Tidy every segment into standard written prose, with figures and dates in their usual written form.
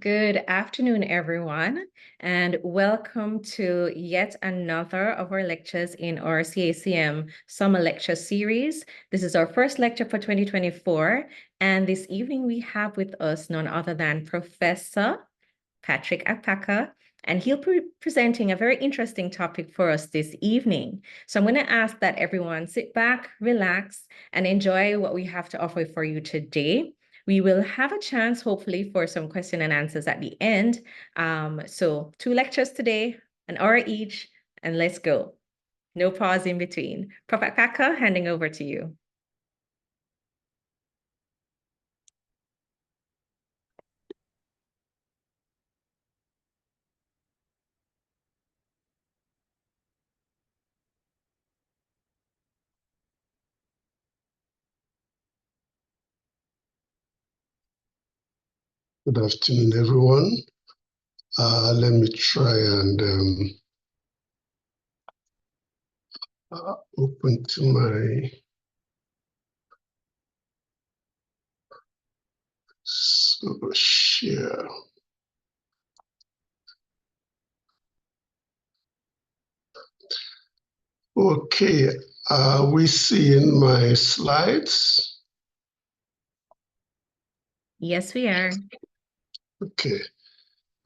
Good afternoon, everyone, and welcome to yet another of our lectures in our CACM Summer Lecture Series. This is our first lecture for 2024, and this evening we have with us none other than Professor Patrick Akpaka, and he'll be presenting a very interesting topic for us this evening. So I'm going to ask that everyone sit back, relax, and enjoy what we have to offer for you today. We will have a chance, hopefully, for some question and answers at the end. So 2 lectures today, an hour each, and let's go. No pause in between. Prof. Akpaka, handing over to you. Good afternoon, everyone. Let me try and open to my share. Okay, are we seeing my slides? Yes, we are. Okay.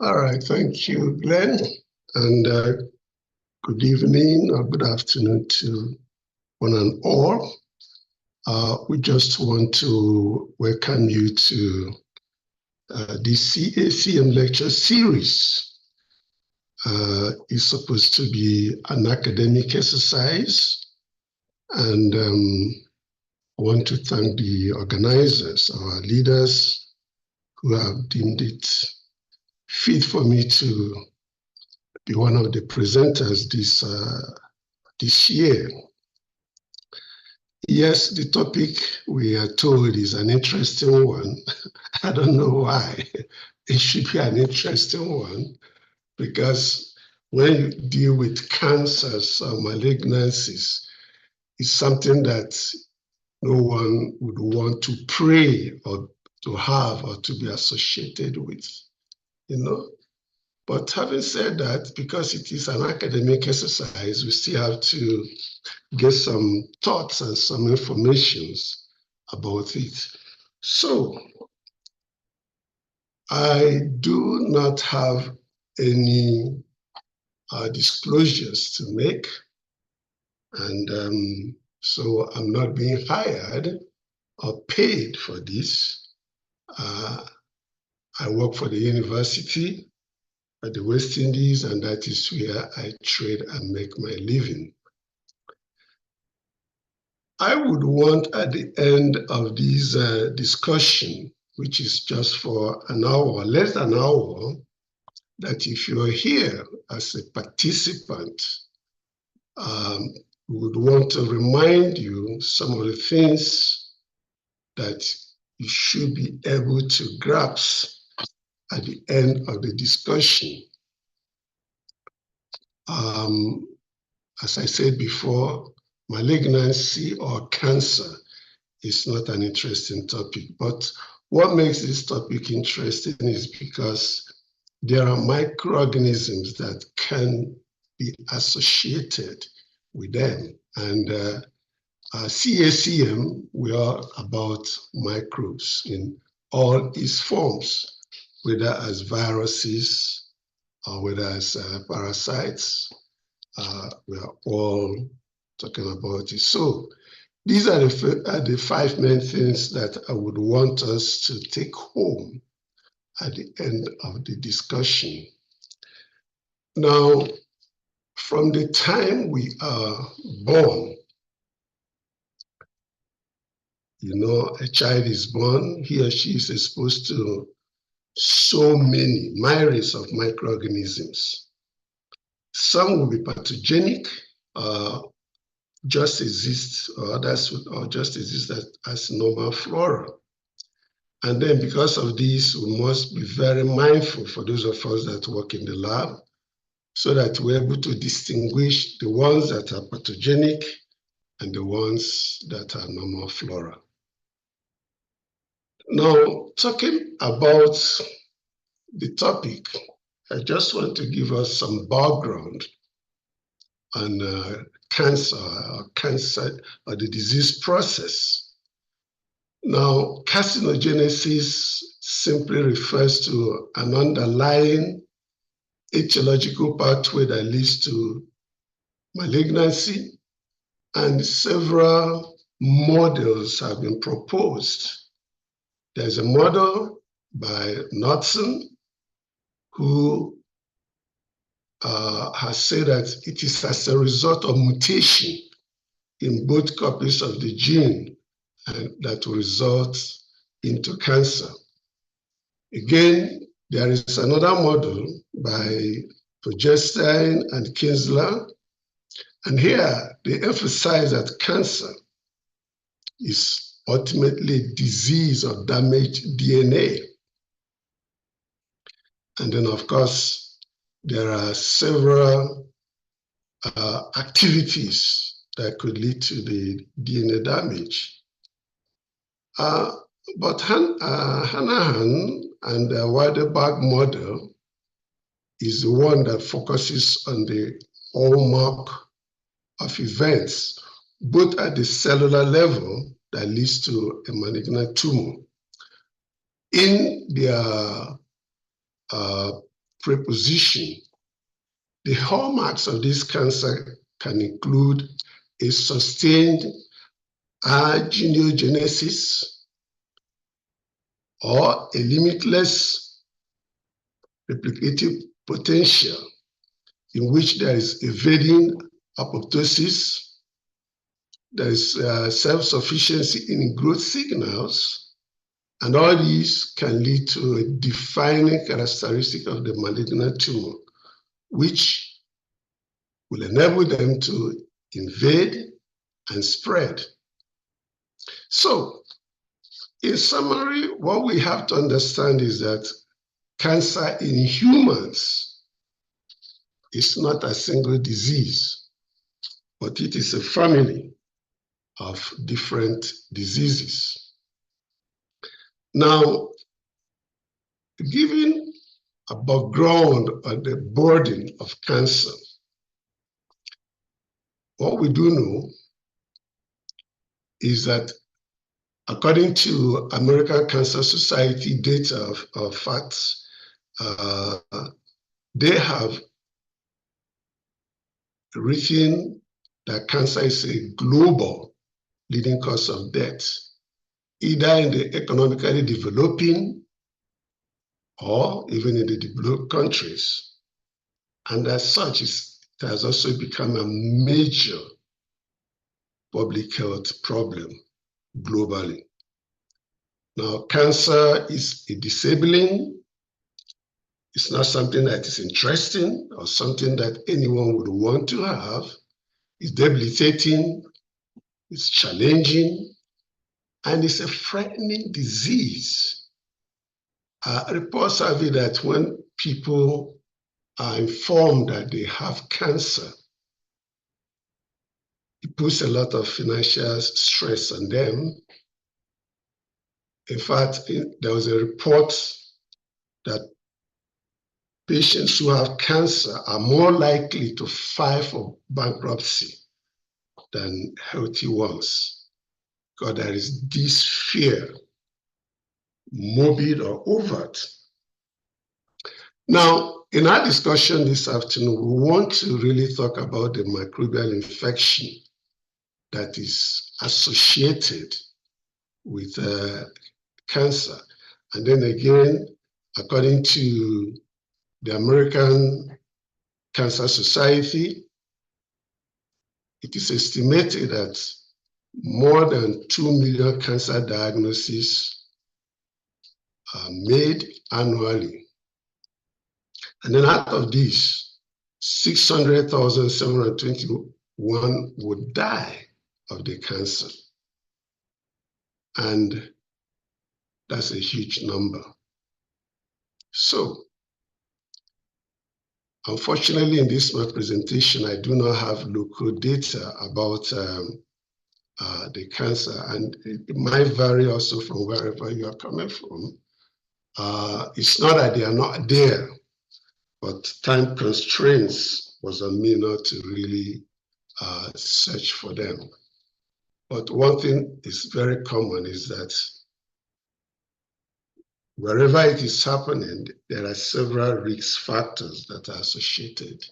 All right, thank you, Glenn. And good evening or good afternoon to one and all. We just want to welcome you to this CACM lecture series. It's supposed to be an academic exercise, and I want to thank the organizers, our leaders, who have deemed it fit for me to be one of the presenters this year. Yes, the topic we are told is an interesting one. I don't know why. It should be an interesting one, because when you deal with cancers or malignancies, it's something that no one would want to pray or to have or to be associated with, you know. But having said that, because it is an academic exercise, we still have to get some thoughts and some informations about it. So I do not have any disclosures to make, and so I'm not being hired or paid for this. I work for the university at the West Indies, and that is where I trade and make my living. I would want at the end of this discussion, which is just for an hour, less than an hour, that if you're here as a participant, we would want to remind you some of the things that you should be able to grasp at the end of the discussion. As I said before, malignancy or cancer is not an interesting topic, but what makes this topic interesting is because there are microorganisms that can be associated with them. And CACM, we are about microbes in all its forms, whether as viruses or whether as parasites. We are all talking about it. So these are the 5 main things that I would want us to take home at the end of the discussion. Now, from the time we are born, you know, a child is born, he or she is exposed to so many myriads of microorganisms. Some will be pathogenic, just exist, or others will just exist as normal flora. And then because of this, we must be very mindful for those of us that work in the lab, so that we're able to distinguish the ones that are pathogenic and the ones that are normal flora. Now, talking about the topic, I just want to give us some background on cancer or the disease process. Now, carcinogenesis simply refers to an underlying etiological pathway that leads to malignancy, and several models have been proposed. There's a model by Knudsen who has said that it is as a result of mutation in both copies of the gene and that will result into cancer. Again, there is another model by Progestin and Kinsler, and here they emphasize that cancer is ultimately disease of damaged DNA. And then, of course, there are several activities that could lead to the DNA damage. But Hanahan and the Weidelberg model is the one that focuses on the hallmark of events, both at the cellular level that leads to a malignant tumor. In their preposition, the hallmarks of this cancer can include a sustained agenesis or a limitless replicative potential in which there is evading apoptosis, there is self-sufficiency in growth signals, and all these can lead to a defining characteristic of the malignant tumor, which will enable them to invade and spread. So, in summary, what we have to understand is that cancer in humans is not a single disease, but it is a family of different diseases. Now, given a background on the burden of cancer, what we do know is that according to American Cancer Society data of facts, they have written that cancer is a global leading cause of death, either in the economically developing or even in the developed countries. And as such, it has also become a major public health problem globally. Now, cancer is a disabling. It's not something that is interesting or something that anyone would want to have. It's debilitating, it's challenging, and it's a frightening disease. Reports have it that when people are informed that they have cancer, it puts a lot of financial stress on them. In fact, there was a report that patients who have cancer are more likely to file for bankruptcy than healthy ones, because there is this fear, morbid or overt. Now, in our discussion this afternoon, we want to really talk about the microbial infection that is associated with cancer. And then again, according to the American Cancer Society, it is estimated that more than 2 million cancer diagnoses are made annually. And then out of these, 600,721 would die of the cancer. And that's a huge number. So, unfortunately, in this my presentation, I do not have local data about the cancer, and it might vary also from wherever you are coming from. It's not that they are not there, but time constraints was on me not to really search for them. But one thing is very common is that wherever it is happening, there are several risk factors that are associated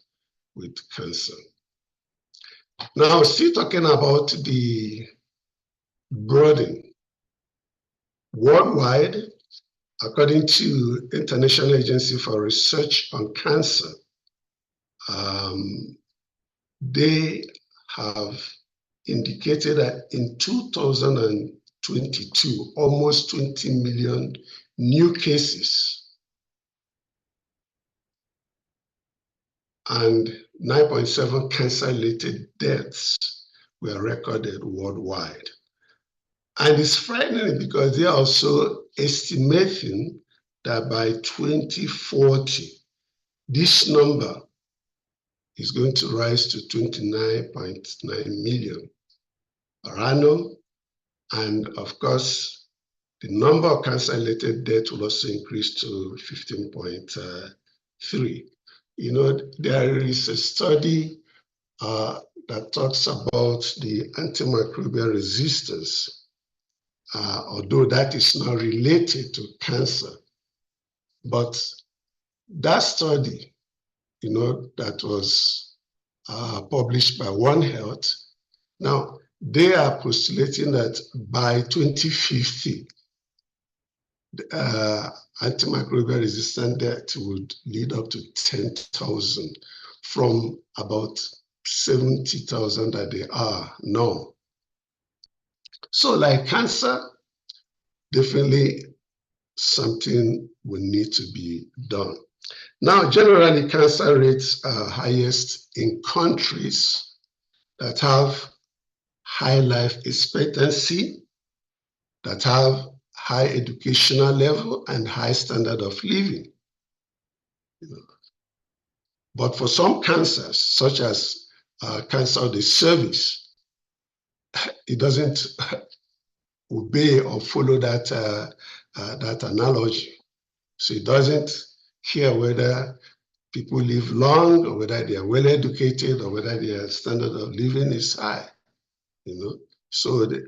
with cancer. Now, still talking about the burden. Worldwide, according to International Agency for Research on Cancer, they have indicated that in 2022, almost 20 million new cases and 9.7 cancer-related deaths were recorded worldwide. And it's frightening because they are also estimating that by 2040, this number is going to rise to 29.9 million per annum. And of course, the number of cancer-related deaths will also increase to 15.3. You know, there is a study that talks about the antimicrobial resistance, although that is not related to cancer. But that study, you know, that was published by One Health, now they are postulating that by 2050, antimicrobial resistant death would lead up to 10,000 from about 70,000 that they are now. So like cancer, definitely something will need to be done. Now, generally, cancer rates are highest in countries that have high life expectancy, that have high educational level and high standard of living. You know. But for some cancers, such as cancer of the cervix, it doesn't obey or follow that, that analogy. So it doesn't care whether people live long or whether they are well educated or whether their standard of living is high. You know, so the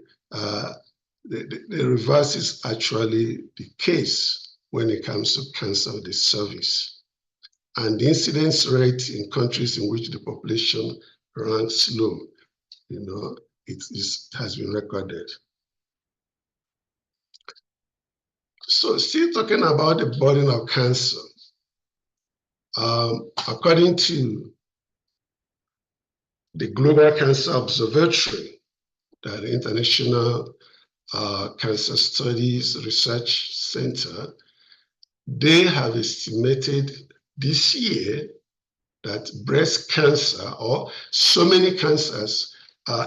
reverse is actually the case when it comes to cancer of the cervix. And the incidence rate in countries in which the population ranks low, you know, it has been recorded. So still talking about the burden of cancer, according to the Global Cancer Observatory, the International Cancer Studies Research Center, they have estimated this year that breast cancer, or so many cancers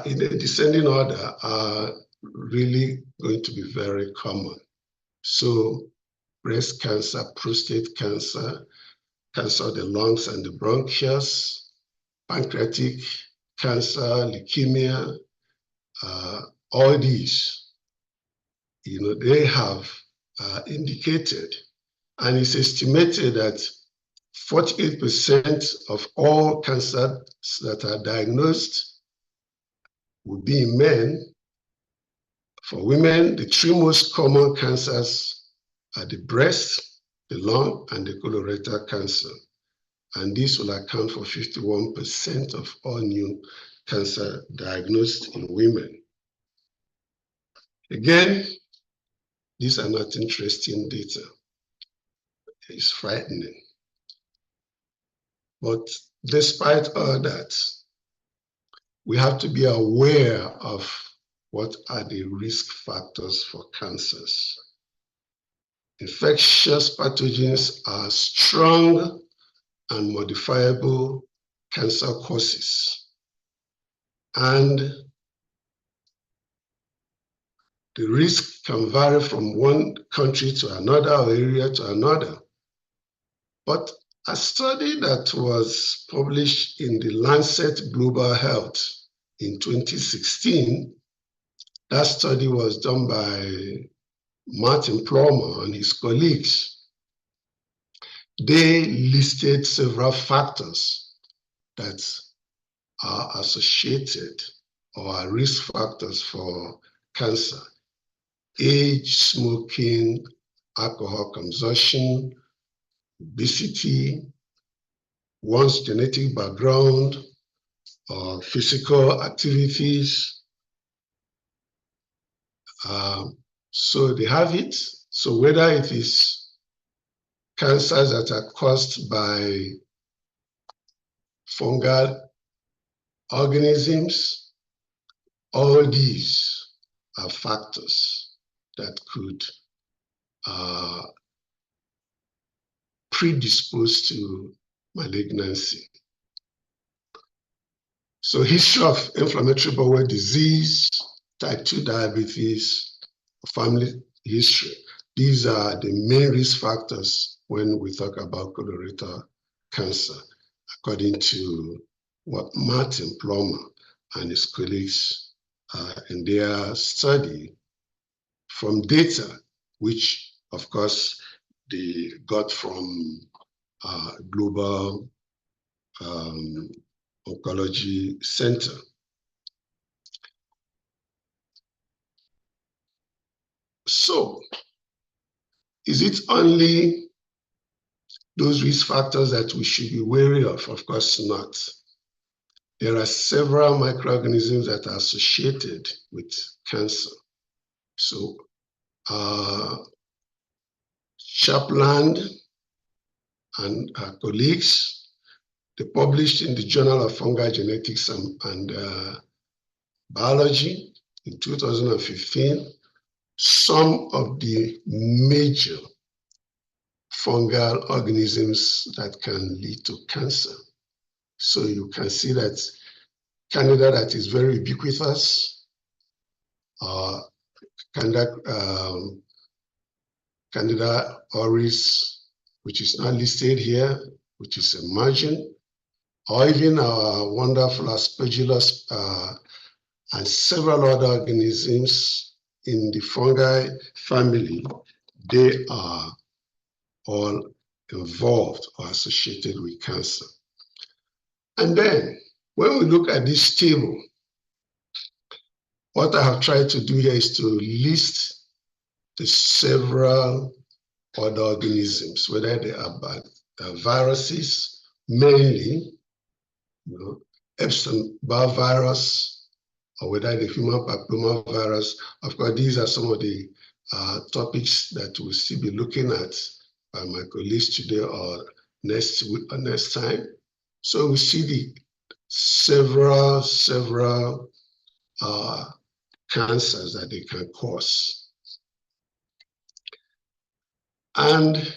in a descending order, are really going to be very common. So breast cancer, prostate cancer, cancer of the lungs and the bronchus, pancreatic cancer, leukemia, all these, you know, they have indicated, and it's estimated that 48% of all cancers that are diagnosed will be in men. For women, the three most common cancers are the breast, the lung, and the colorectal cancer. And this will account for 51% of all new cancer diagnosed in women. Again, these are not interesting data. It's frightening. But despite all that, we have to be aware of what are the risk factors for cancers. Infectious pathogens are strong and modifiable cancer causes. And the risk can vary from one country to another or area to another. But a study that was published in the Lancet Global Health in 2016, that study was done by Martin Plummer and his colleagues. they listed several factors that are associated or are risk factors for cancer. Age, smoking, alcohol consumption, obesity, one's genetic background, or physical activities. So they have it. So whether it is cancers that are caused by fungal organisms, all these are factors that could predispose to malignancy. So history of inflammatory bowel disease, type 2 diabetes, family history. These are the main risk factors when we talk about colorectal cancer, according to what Martin Plummer and his colleagues in their study from data, which of course they got from Global Oncology Center. So, is it only those risk factors that we should be wary of? Of course not. There are several microorganisms that are associated with cancer. So, Chapland and her colleagues, they published in the Journal of Fungal Genetics and Biology in 2015 some of the major fungal organisms that can lead to cancer. So you can see that Candida that is very ubiquitous, Candida auris, which is not listed here, which is emerging, or even our wonderful Aspergillus and several other organisms in the fungi family, they are all involved or associated with cancer. And then when we look at this table, what I have tried to do here is to list the several other organisms, whether they are viruses, mainly, Epstein-Barr virus, or whether the human papillomavirus. Of course, these are some of the topics that we'll still be looking at by my colleagues today or next week or next time. So we see the several cancers that they can cause. And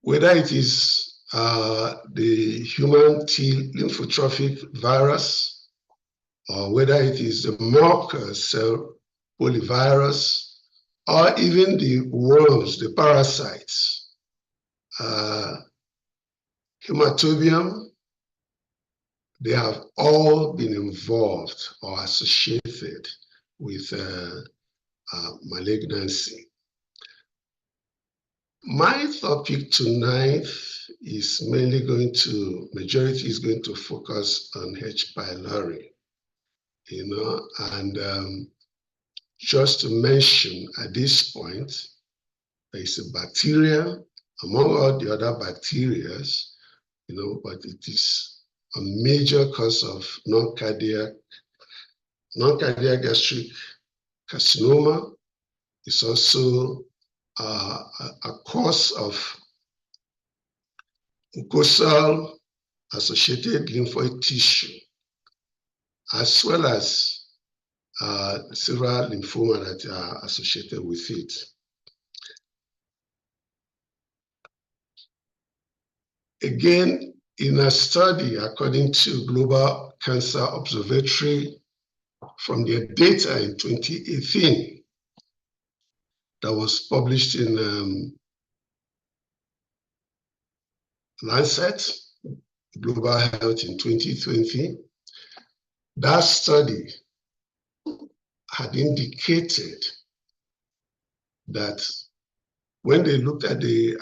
whether it is the human T lymphotrophic virus, or whether it is the Merkel cell polyvirus, or even the worms, the parasites, Hematobium, they have all been involved or associated with malignancy. My topic tonight is majority is going to focus on H. pylori, and just to mention at this point, there is a bacteria among all the other bacteria, but it is a major cause of non-cardiac gastric carcinoma. It's also a cause of mucosal associated lymphoid tissue, as well as several lymphoma that are associated with it. Again, in a study according to Global Cancer Observatory from their data in 2018 that was published in Lancet Global Health in 2020, that study had indicated that when they looked at the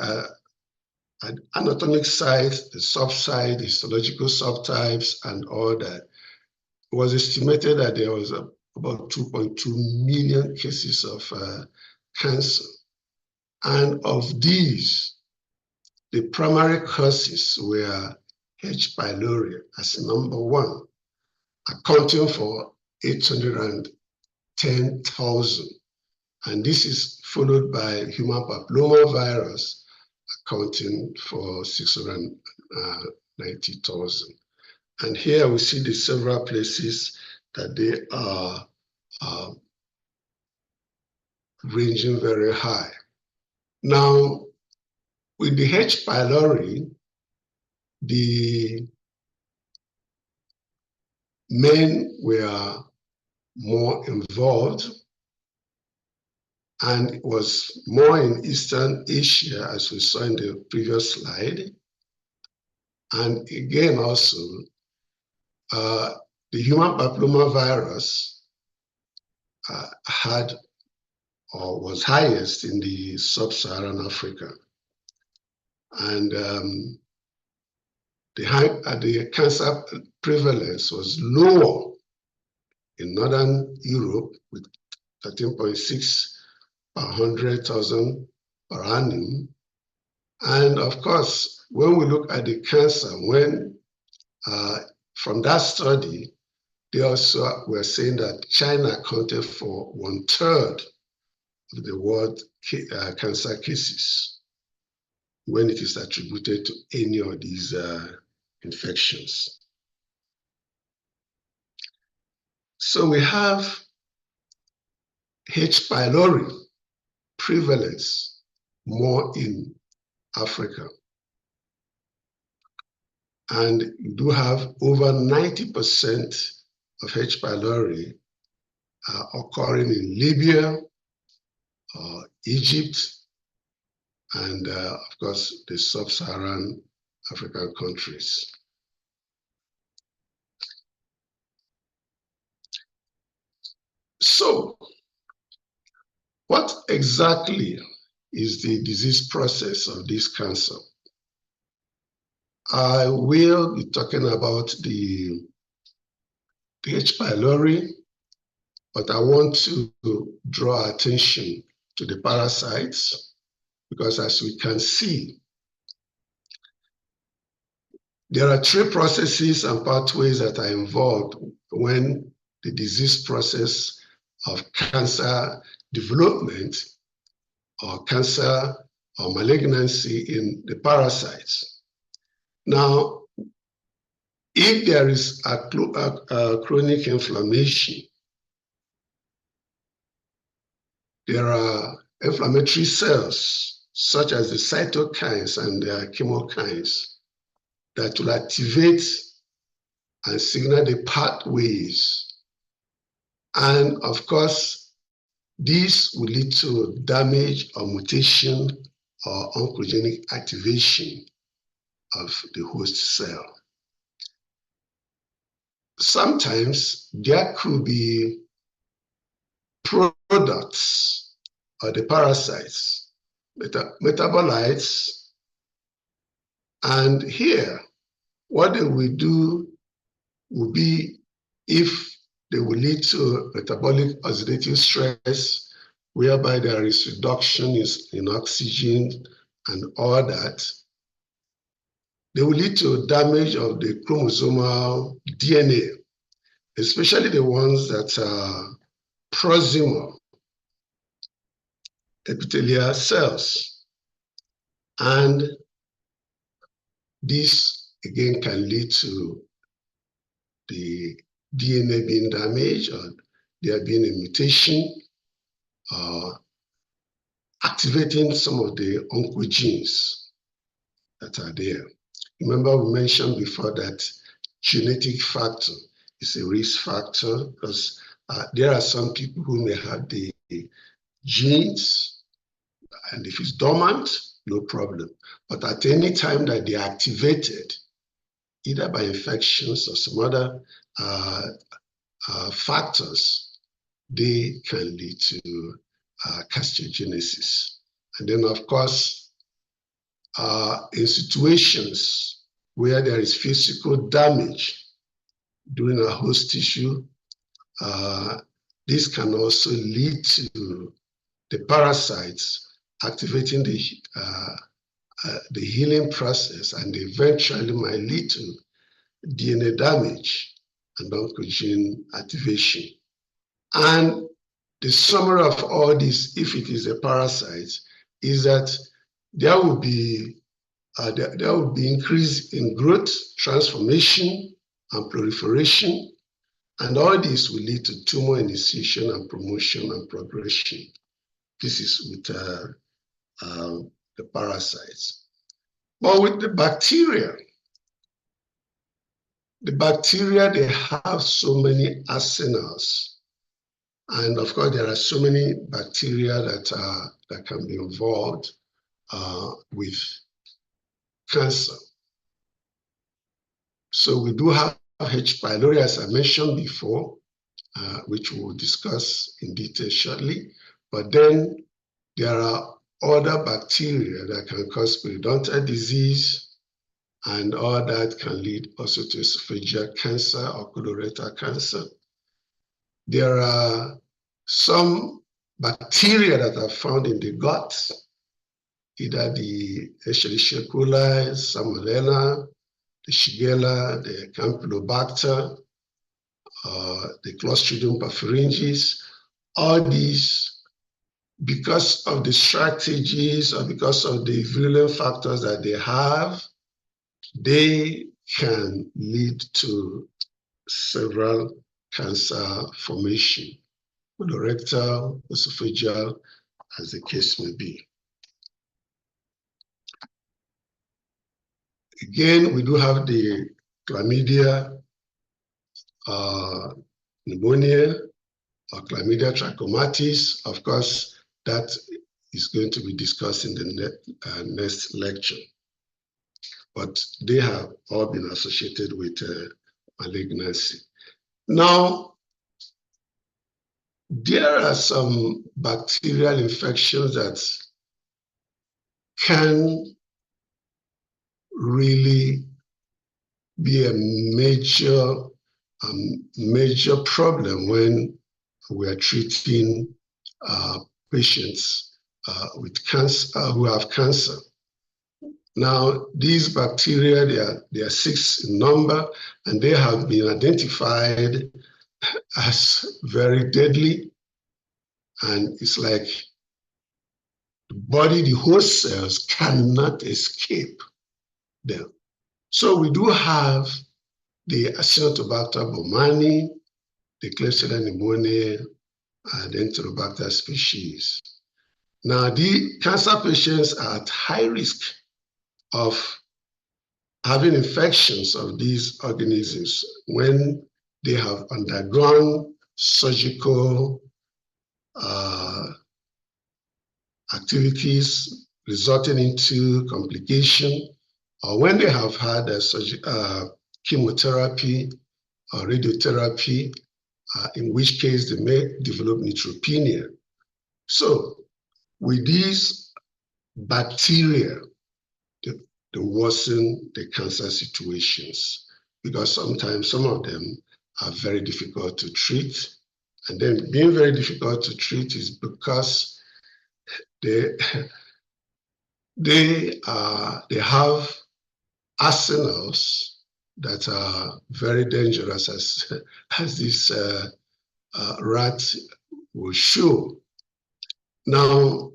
anatomic side, the subside, the histological subtypes, and all that, it was estimated that there was about 2.2 million cases of cancer. And of these, the primary causes were H. pylori as number one, accounting for 810,000. And this is followed by human papillomavirus, accounting for 690,000. And here we see the several places that they are ranging very high. Now, with the H. pylori, the men were more involved, and it was more in Eastern Asia, as we saw in the previous slide. And again, also, the human papillomavirus had or was highest in the sub-Saharan Africa. And the cancer prevalence was lower in Northern Europe with 13.6 per 100,000 per annum. And of course, when we look at the cancer, from that study, they also were saying that China accounted for 1/3 of the world cancer cases when it is attributed to any of these infections. So we have H. pylori prevalence more in Africa. And you do have over 90% of H. pylori occurring in Libya, Egypt, and of course, the sub-Saharan African countries. So, what exactly is the disease process of this cancer? I will be talking about the H. pylori, but I want to draw attention to the parasites, because as we can see, there are three processes and pathways that are involved when the disease process of cancer development or cancer or malignancy in the parasites. Now, if there is a chronic inflammation, there are inflammatory cells such as the cytokines and the chemokines that will activate and signal the pathways. And of course, this will lead to damage or mutation or oncogenic activation of the host cell. Sometimes there could be products of the parasites, metabolites, and here what they will do will be, if they will lead to metabolic oxidative stress, whereby there is reduction in oxygen and all that, they will lead to damage of the chromosomal DNA, especially the ones that are proximal epithelial cells. And this again can lead to the DNA being damaged, or there being a mutation, activating some of the oncogenes that are there. Remember, we mentioned before that genetic factor is a risk factor, because there are some people who may have the genes, and if it's dormant, no problem. But at any time that they are activated, either by infections or some other factors, they can lead to castiogenesis. And then, of course, in situations where there is physical damage during a host tissue, this can also lead to the parasites activating the healing process, and eventually might lead to DNA damage and oncogene activation. And the summary of all this, if it is a parasite, is that there will be increase in growth, transformation, and proliferation, and all this will lead to tumor initiation and promotion and progression. This is with the parasites. But with the bacteria, they have so many arsenals. And of course, there are so many bacteria that can be involved with cancer. So we do have H. pylori, as I mentioned before, which we'll discuss in detail shortly. But then there are other bacteria that can cause periodontal disease, and all that can lead also to esophageal cancer or colorectal cancer. There are some bacteria that are found in the gut, either the Escherichia coli, Salmonella, the Shigella, the Campylobacter, the Clostridium perfringens. All these, because of the strategies or because of the virulent factors that they have, they can lead to several cancer formation, colorectal, esophageal, as the case may be. Again, we do have the chlamydia pneumonia or chlamydia trachomatis. Of course, that is going to be discussed in the next lecture. But they have all been associated with malignancy. Now, there are some bacterial infections that can really be a major problem when we are treating patients with cancer who have cancer. Now, these bacteria, they are 6 in number, and they have been identified as very deadly. And it's like the body, the host cells cannot escape them. So we do have the Acinetobacter baumannii, the Klebsiella pneumoniae, and the Enterobacter species. Now, the cancer patients are at high risk of having infections of these organisms when they have undergone surgical activities resulting into complication, or when they have had chemotherapy or radiotherapy, in which case they may develop neutropenia. So with these bacteria, they worsen the cancer situations, because sometimes some of them are very difficult to treat. And then being very difficult to treat is because they have arsenals that are very dangerous, as this rat will show. Now,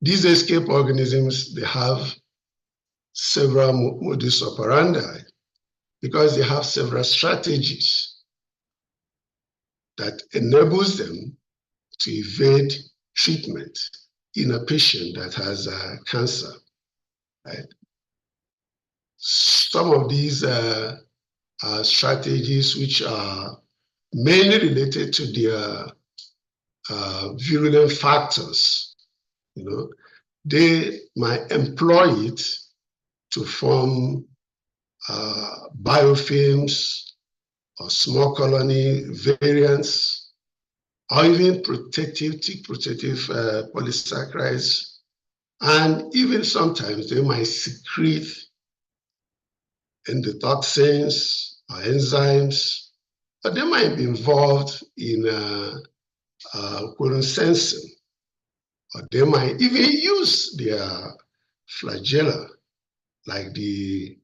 these escape organisms, they have several modus operandi, because they have several strategies that enables them to evade treatment in a patient that has cancer. Right? Some of these strategies, which are mainly related to their virulent factors, they might employ it to form biofilms or small colony variants, or even protective polysaccharides And even sometimes they might secrete endotoxins or enzymes, but they might be involved in sensing, or they might even use their flagella, like the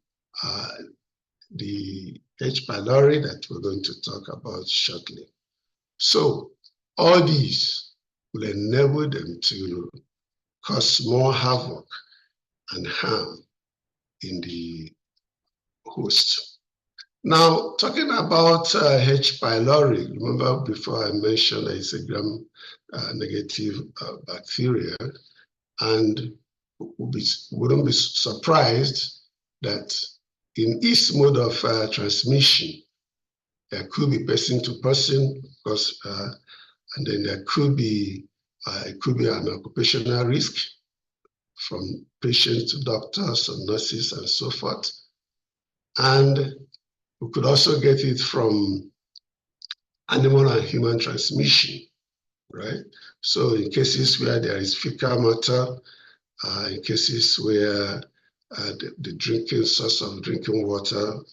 H. pylori that we're going to talk about shortly. So all these will enable them to cause more havoc and harm in the host. Now, talking about H. pylori, remember before I mentioned that it's a gram-negative bacteria, and wouldn't be surprised that in its mode of transmission, there could be person to person, because, and then there could be an occupational risk from patients to doctors and nurses and so forth. And we could also get it from animal and human transmission, right? So in cases where there is fecal matter, in cases where the drinking source of drinking water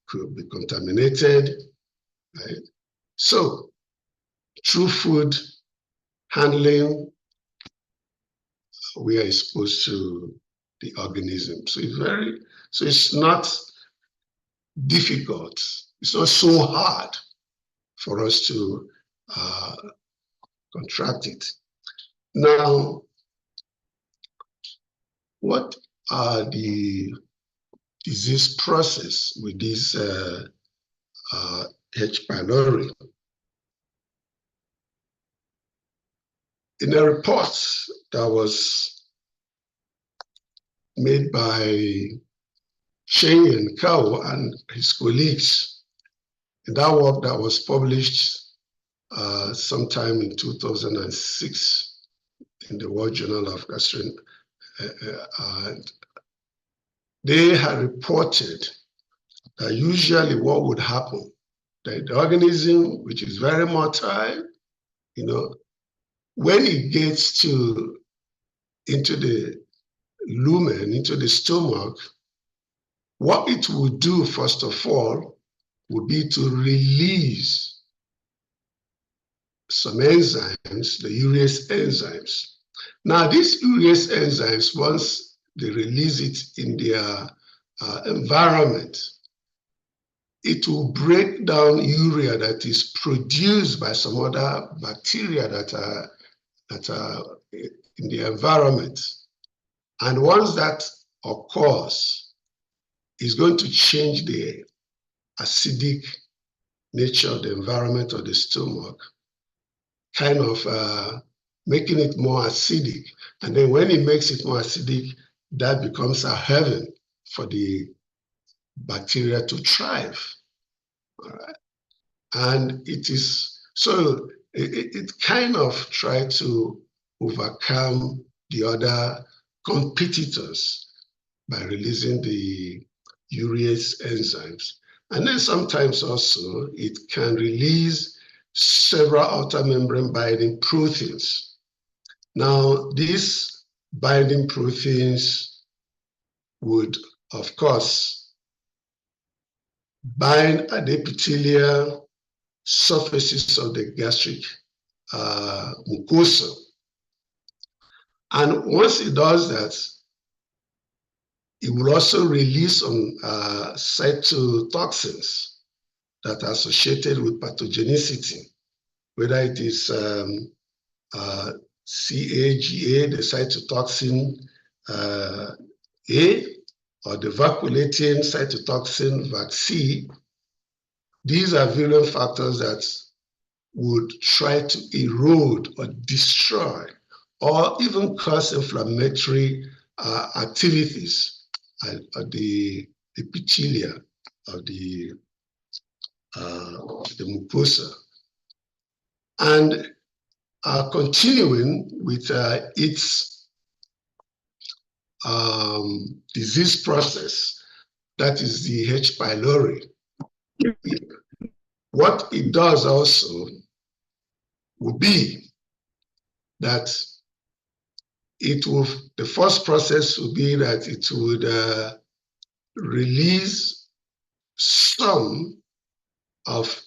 could be contaminated, right? So through food handling, we are exposed to the organism. So it's not difficult. It's not so hard for us to contract it. Now, what are the disease process with this H. pylori? In a report that was made by Cheng and Kao and his colleagues, in that work that was published sometime in 2006 in the World Journal of Gastroenterology, they had reported that usually what would happen, that the organism, which is very motile, when it gets into the lumen, into the stomach, what it would do, first of all, would be to release some enzymes, the urease enzymes. Now, these urease enzymes, once they release it in their environment, it will break down urea that is produced by some other bacteria that are in the environment. And once that occurs, it's going to change the acidic nature of the environment of the stomach, kind of making it more acidic. And then when it makes it more acidic, that becomes a heaven for the bacteria to thrive. All right. And it kind of tries to overcome the other competitors by releasing the urease enzymes. And then sometimes also it can release several outer membrane binding proteins. Now, these binding proteins would, of course, bind at the epithelial surfaces of the gastric mucosa. And once it does that, it will also release some cytotoxins that are associated with pathogenicity, whether it is CAGA, the cytotoxin A, or the vacuolating cytotoxin VAC. These are virulent factors that would try to erode or destroy or even cause inflammatory activities at the epithelia of the mucosa. And continuing with its disease process, that is the H. pylori. What it does also would be that the first process would be that it would release some of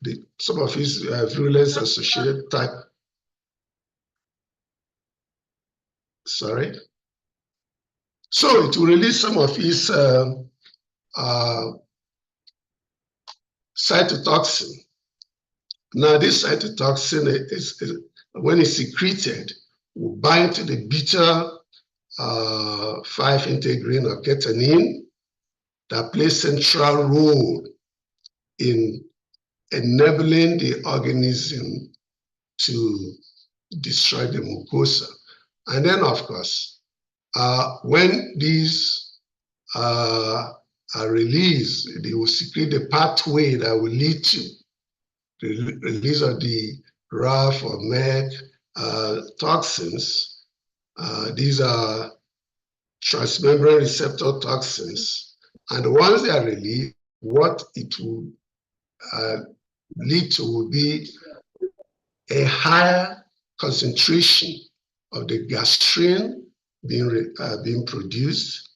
its virulence associated type. Sorry. So it will release some of its cytotoxin. Now, this cytotoxin is when it's secreted, will bind to the beta 5 integrin or ketamine that plays central role in enabling the organism to destroy the mucosa. And then, of course, when these are released, they will secrete the pathway that will lead to the release of the RAF or MEG toxins. These are transmembrane receptor toxins. And once they are released, what it will lead to will be a higher concentration of the gastrin being produced.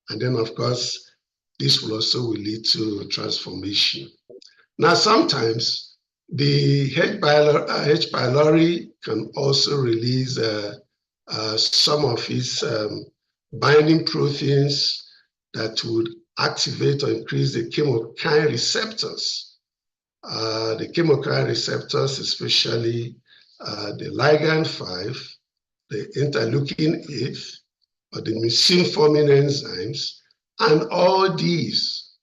And then, of course, this will also lead to transformation. Now, sometimes the H. pylori can also release some of its binding proteins that would activate or increase the chemokine receptors. The chemokine receptors, especially the ligand 5, the interleukin 8, or the mucin-forming enzymes, and all these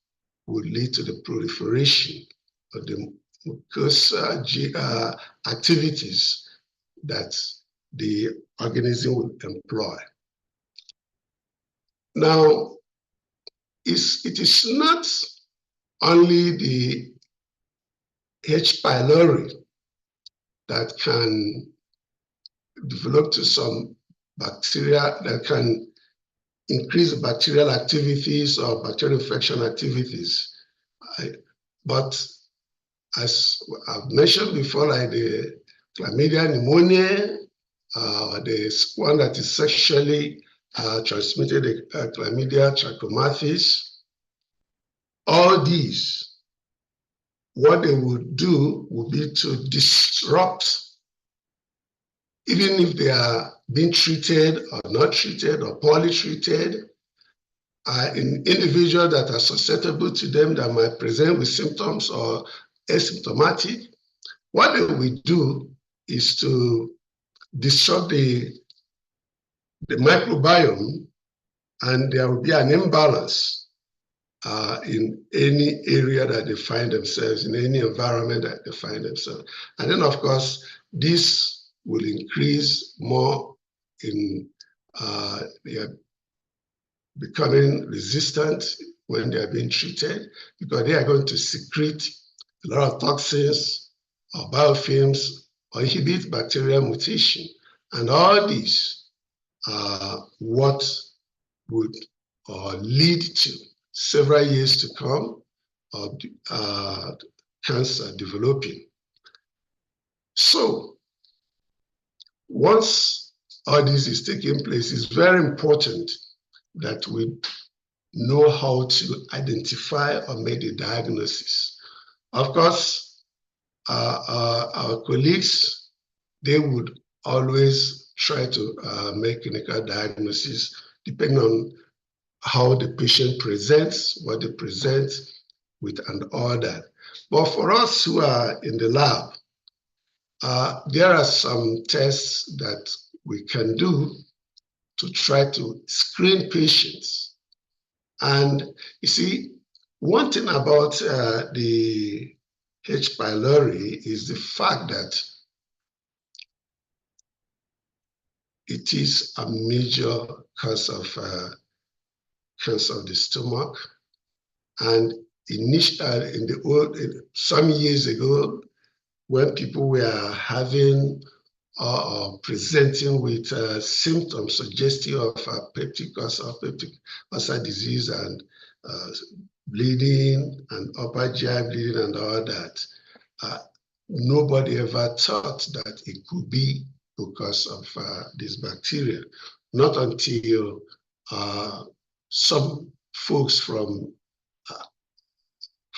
would lead to the proliferation of the mucosa activities that the organism will employ. Now, it is not only the H. pylori that can develop to some bacteria that can increase bacterial activities or bacterial infection activities. But as I've mentioned before, like the chlamydia pneumoniae, the one that is sexually transmitted, chlamydia trachomatis, all these, what they would do would be to disrupt, even if they are being treated or not treated or poorly treated, in individuals that are susceptible to them that might present with symptoms or asymptomatic, what they will do is to disrupt the microbiome, and there will be an imbalance in any area that they find themselves, in any environment that they find themselves. And then, of course, this will increase more in they are becoming resistant when they are being treated, because they are going to secrete a lot of toxins or biofilms or inhibit bacterial mutation. And all these are what would lead to several years to come of cancer developing. So once all this is taking place, it's very important that we know how to identify or make the diagnosis. Of course, our colleagues, they would always try to make clinical diagnosis depending on how the patient presents, what they present with, and all that. But for us who are in the lab, there are some tests that we can do to try to screen patients. And you see, one thing about the H. pylori is the fact that it is a major cause of cancer of the stomach. And some years ago, when people were having presenting with symptoms suggestive of peptic ulcer disease and bleeding and upper GI bleeding and all that, nobody ever thought that it could be because of this bacteria. Not until some folks from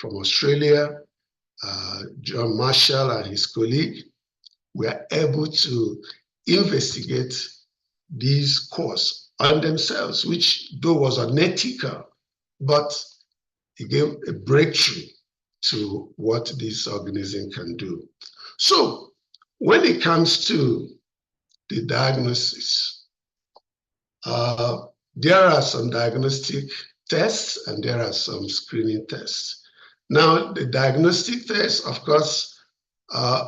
Australia, John Marshall and his colleague, were able to investigate these causes on themselves, which though was unethical, but it gave a breakthrough to what this organism can do. So when it comes to the diagnosis, there are some diagnostic tests and there are some screening tests. Now, the diagnostic tests, of course,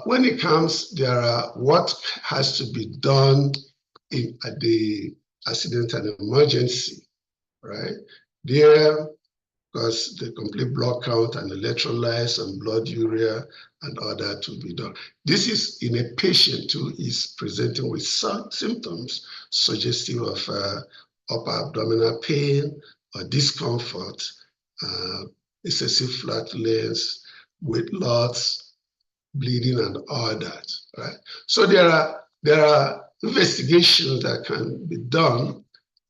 when it comes, there are what has to be done at the accident and emergency, right? There, because the complete blood count and electrolytes and blood urea and all that to be done. This is in a patient who is presenting with some symptoms suggestive of upper abdominal pain or discomfort, excessive flatulence, weight loss, bleeding, and all that, right? So there are investigations that can be done,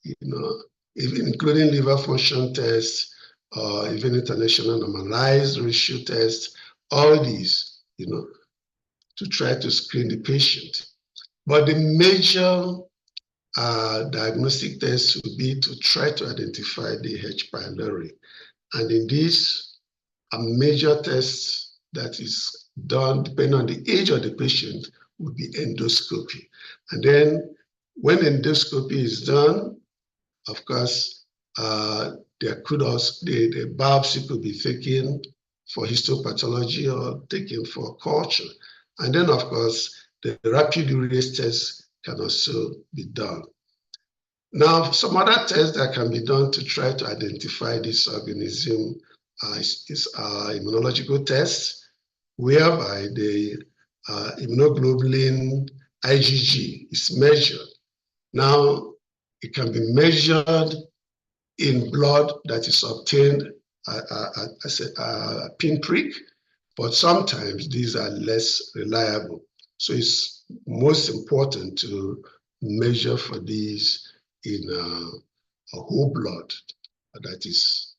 even including liver function tests, even international normalized ratio tests, all these, to try to screen the patient. But the major diagnostic test would be to try to identify the H. pylori. And in this, a major test that is done, depending on the age of the patient, would be endoscopy. And then when endoscopy is done, of course, there could also, the biopsy could be taken for histopathology or taken for culture. And then, of course, the rapid urease test can also be done. Now, some other tests that can be done to try to identify this organism is immunological tests, whereby the immunoglobulin IgG is measured. Now, it can be measured in blood that is obtained as a pinprick, but sometimes these are less reliable. So it's most important to measure for these in a whole blood that is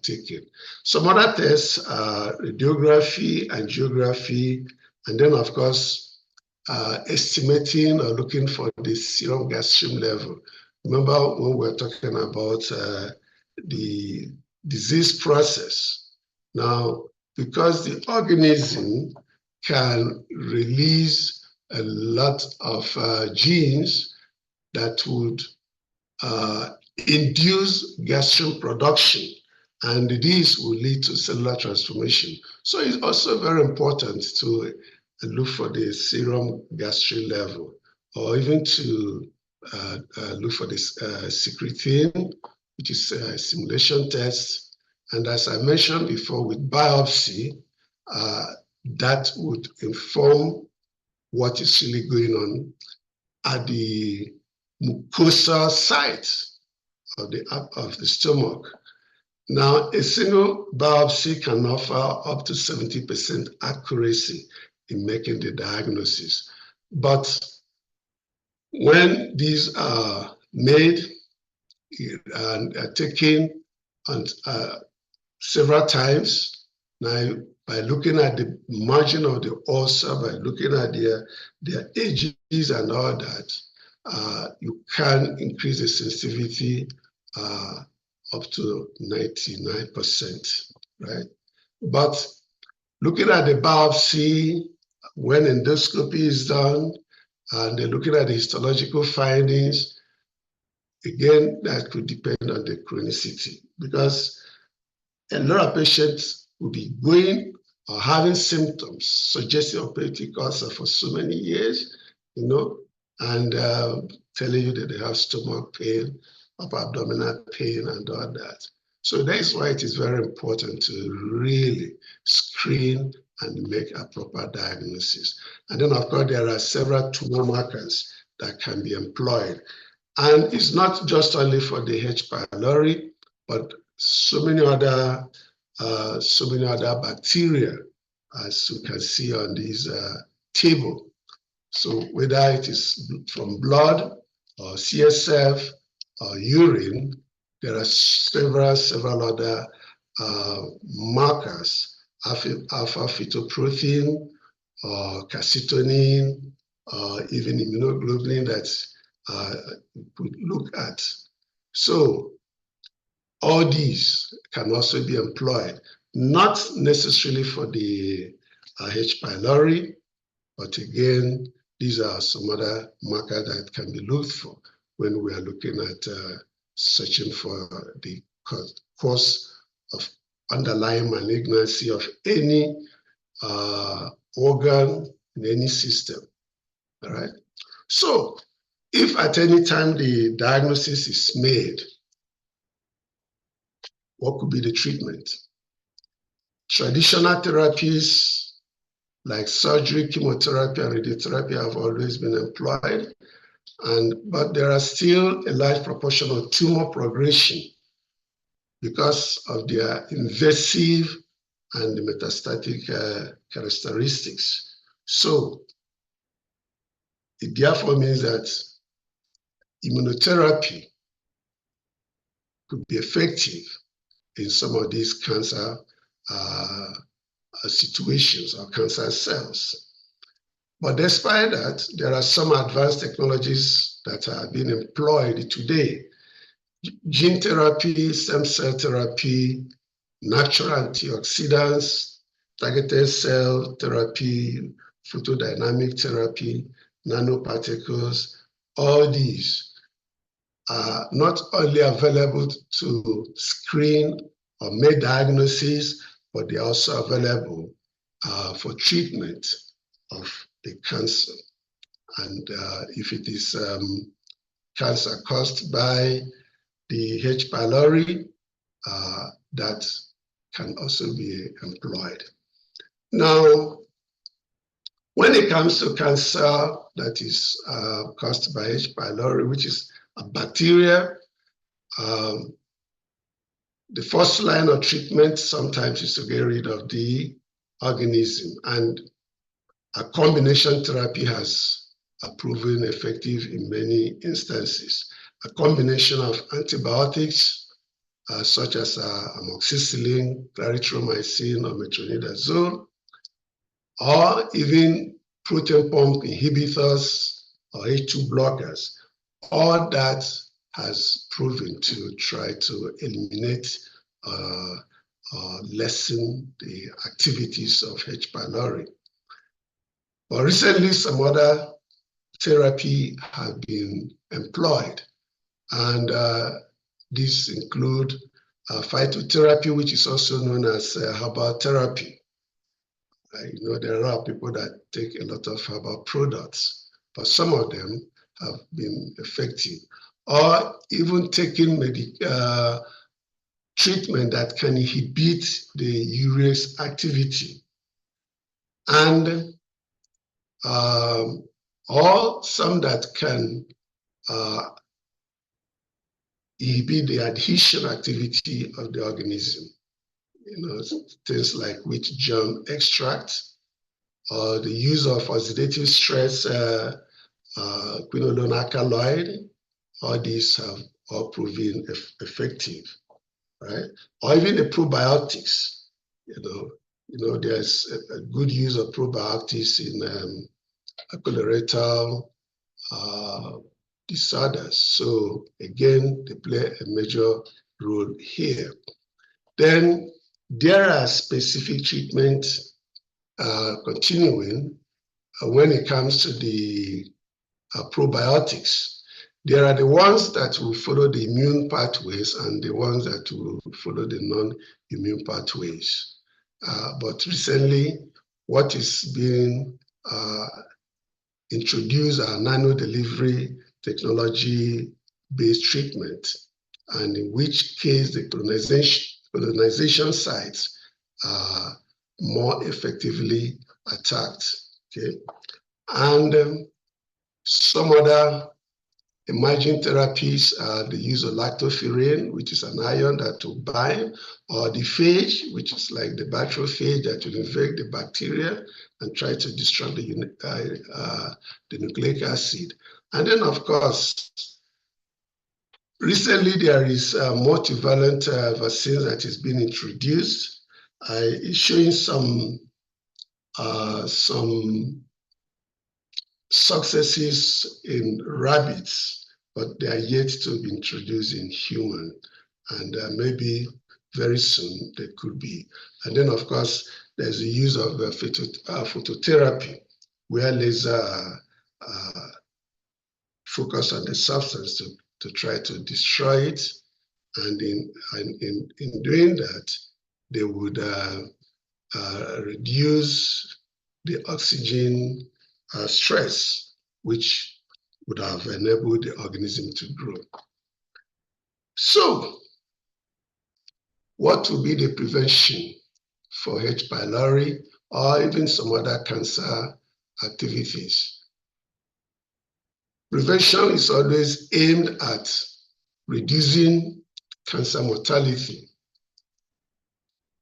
taken. Some other tests are radiography, angiography, and then of course, estimating or looking for the serum gastrin level. Remember when we were talking about the disease process. Now, because the organism can release a lot of genes that would induce gastrin production, and this will lead to cellular transformation. So it's also very important to look for the serum gastrin level, or even to look for this secretin, which is a simulation test. And as I mentioned before, with biopsy, that would inform what is really going on at the mucosal site of the stomach. Now, a single biopsy can offer up to 70% accuracy in making the diagnosis. But when these are made and are taken several times, now by looking at the margin of the ulcer, by looking at their ages and all that, you can increase the sensitivity up to 99%, right? But looking at the biopsy, when endoscopy is done, and then looking at the histological findings, again, that could depend on the chronicity, because a lot of patients will be going or having symptoms suggesting operative ulcer for so many years, and telling you that they have stomach pain, upper abdominal pain, and all that. So that is why it is very important to really screen and make a proper diagnosis. And then, of course, there are several tumor markers that can be employed. And it's not just only for the H. pylori, but so many other bacteria, as you can see on this table. So whether it is from blood or CSF or urine, there are several other markers, alpha fetoprotein, or calcitonin, or even immunoglobulin that we could look at. So all these can also be employed, not necessarily for the H. pylori, but again, these are some other markers that can be looked for when we are looking at searching for the cause of underlying malignancy of any organ in any system. All right. So if at any time the diagnosis is made, what could be the treatment? Traditional therapies like surgery, chemotherapy, and radiotherapy have always been employed, but there are still a large proportion of tumor progression because of their invasive and metastatic characteristics. So it therefore means that immunotherapy could be effective in some of these cancer situations or cancer cells. But despite that, there are some advanced technologies that are being employed today. Gene therapy, stem cell therapy, natural antioxidants, targeted cell therapy, photodynamic therapy, nanoparticles, all these are not only available to screen or make diagnosis, but they're also available for treatment of the cancer. And if it is cancer caused by the H. pylori, that can also be employed. Now, when it comes to cancer that is caused by H. pylori, which is a bacteria, the first line of treatment sometimes is to get rid of the organism, and a combination therapy has proven effective in many instances. A combination of antibiotics such as amoxicillin, clarithromycin, or metronidazole, or even proton pump inhibitors or H2 blockers, all that has proven to try to eliminate lessen the activities of H. pylori. But recently, some other therapy have been employed, and these include phytotherapy, which is also known as herbal therapy. There are a lot of people that take a lot of herbal products, but some of them have been effective. Or even taking treatment that can inhibit the urease activity. And or some that can inhibit the adhesion activity of the organism. Things like wheat germ extract, or the use of oxidative stress quinolone alkaloid. All these have all proven effective, right? Or even the probiotics. There's a good use of probiotics in colorectal disorders. So again, they play a major role here. Then there are specific treatments continuing when it comes to the probiotics. There are the ones that will follow the immune pathways and the ones that will follow the non-immune pathways. But recently, what is being introduced are nano-delivery technology-based treatment, and in which case the colonization sites are more effectively attacked. Okay, and some other emerging therapies are the use of lactoferrin, which is an ion that will bind, or the phage, which is like the bacteriophage that will infect the bacteria and try to destroy the nucleic acid. And then, of course, recently there is a multivalent vaccine that is being introduced. It's showing some successes in rabbits, but they are yet to be introduced in human, and maybe very soon they could be. And then, of course, there's the use of phototherapy, where laser focus on the substance to try to destroy it, and in doing that, they would reduce the oxygen stress, which would have enabled the organism to grow. So, what will be the prevention for H. pylori or even some other cancer activities? Prevention is always aimed at reducing cancer mortality,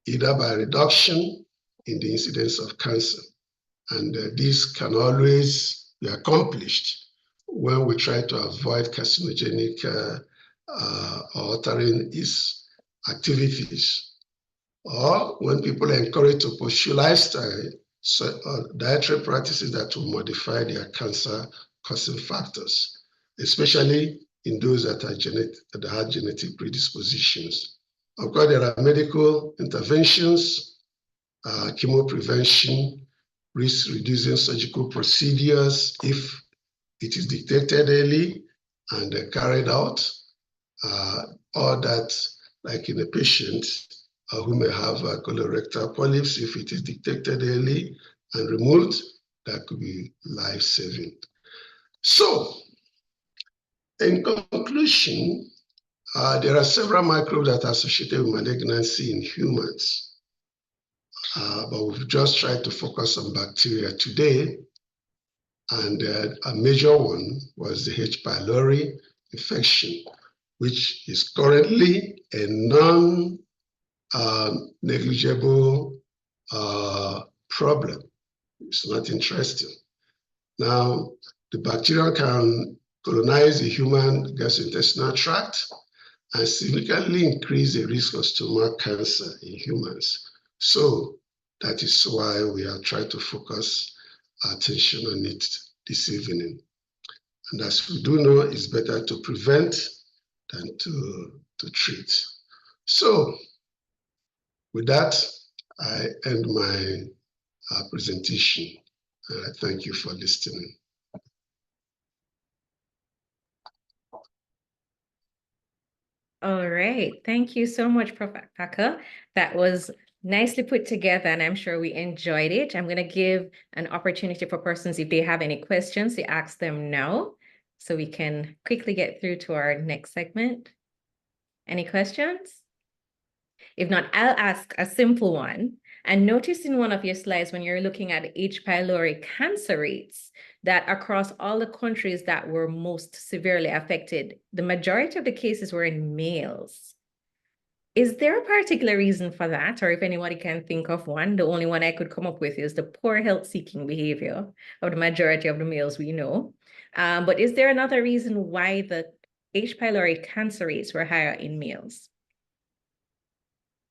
either by reduction in the incidence of cancer. And this can always be accomplished when we try to avoid carcinogenic or altering its activities, or when people are encouraged to pursue lifestyle, dietary practices that will modify their cancer-causing factors, especially in those that have genetic predispositions. Of course, there are medical interventions, chemoprevention, risk-reducing surgical procedures if it is detected early and carried out, or that, like in a patient who may have colorectal polyps, if it is detected early and removed, that could be life-saving. So, in conclusion, there are several microbes that are associated with malignancy in humans, but we've just tried to focus on bacteria today. And a major one was the H. pylori infection, which is currently a non-negligible problem. It's not interesting. Now, the bacteria can colonize the human gastrointestinal tract and significantly increase the risk of stomach cancer in humans. So that is why we are trying to focus our attention on it this evening. And as we do know, it's better to prevent than to treat. So with that, I end my presentation. Thank you for listening. All right. Thank you so much, Prof. Packer. That was nicely put together, and I'm sure we enjoyed it. I'm going to give an opportunity for persons, if they have any questions, to ask them now, so we can quickly get through to our next segment. Any questions? If not, I'll ask a simple one. And notice in one of your slides when you're looking at H. pylori cancer rates, that across all the countries that were most severely affected, the majority of the cases were in males. Is there a particular reason for that? Or if anybody can think of one, the only one I could come up with is the poor health-seeking behavior of the majority of the males we know. But is there another reason why the H. pylori cancer rates were higher in males?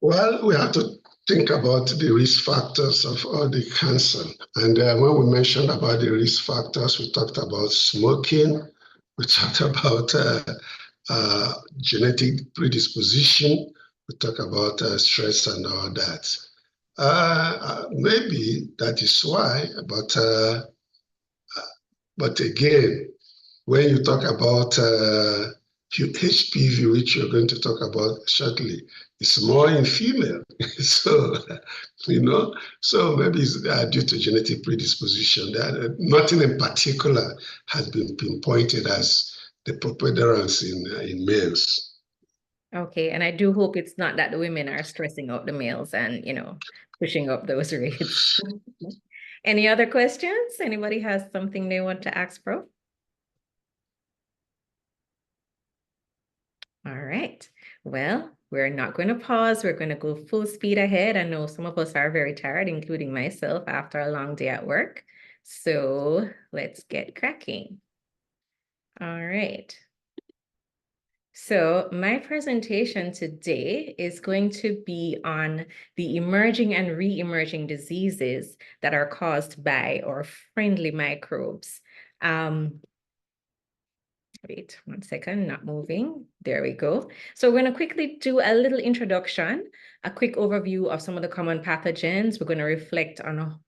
Well, we have to think about the risk factors of all the cancer. And when we mentioned about the risk factors, we talked about smoking, we talked about genetic predisposition, we talked about stress and all that. Maybe that is why, but again, when you talk about HPV, which you're going to talk about shortly, it's more in female. So, so maybe it's due to genetic predisposition. Nothing in particular has been pinpointed as the preponderance in males. Okay, and I do hope it's not that the women are stressing out the males and, pushing up those rates. Any other questions? Anybody has something they want to ask, Prof? All right. Well, we're not going to pause. We're going to go full speed ahead. I know some of us are very tired, including myself, after a long day at work. So let's get cracking. All right. So my presentation today is going to be on the emerging and re-emerging diseases that are caused by or friendly microbes. Wait 1 second, not moving. There we go. So we're going to quickly do a little introduction, a quick overview of some of the common pathogens. We're going to reflect on,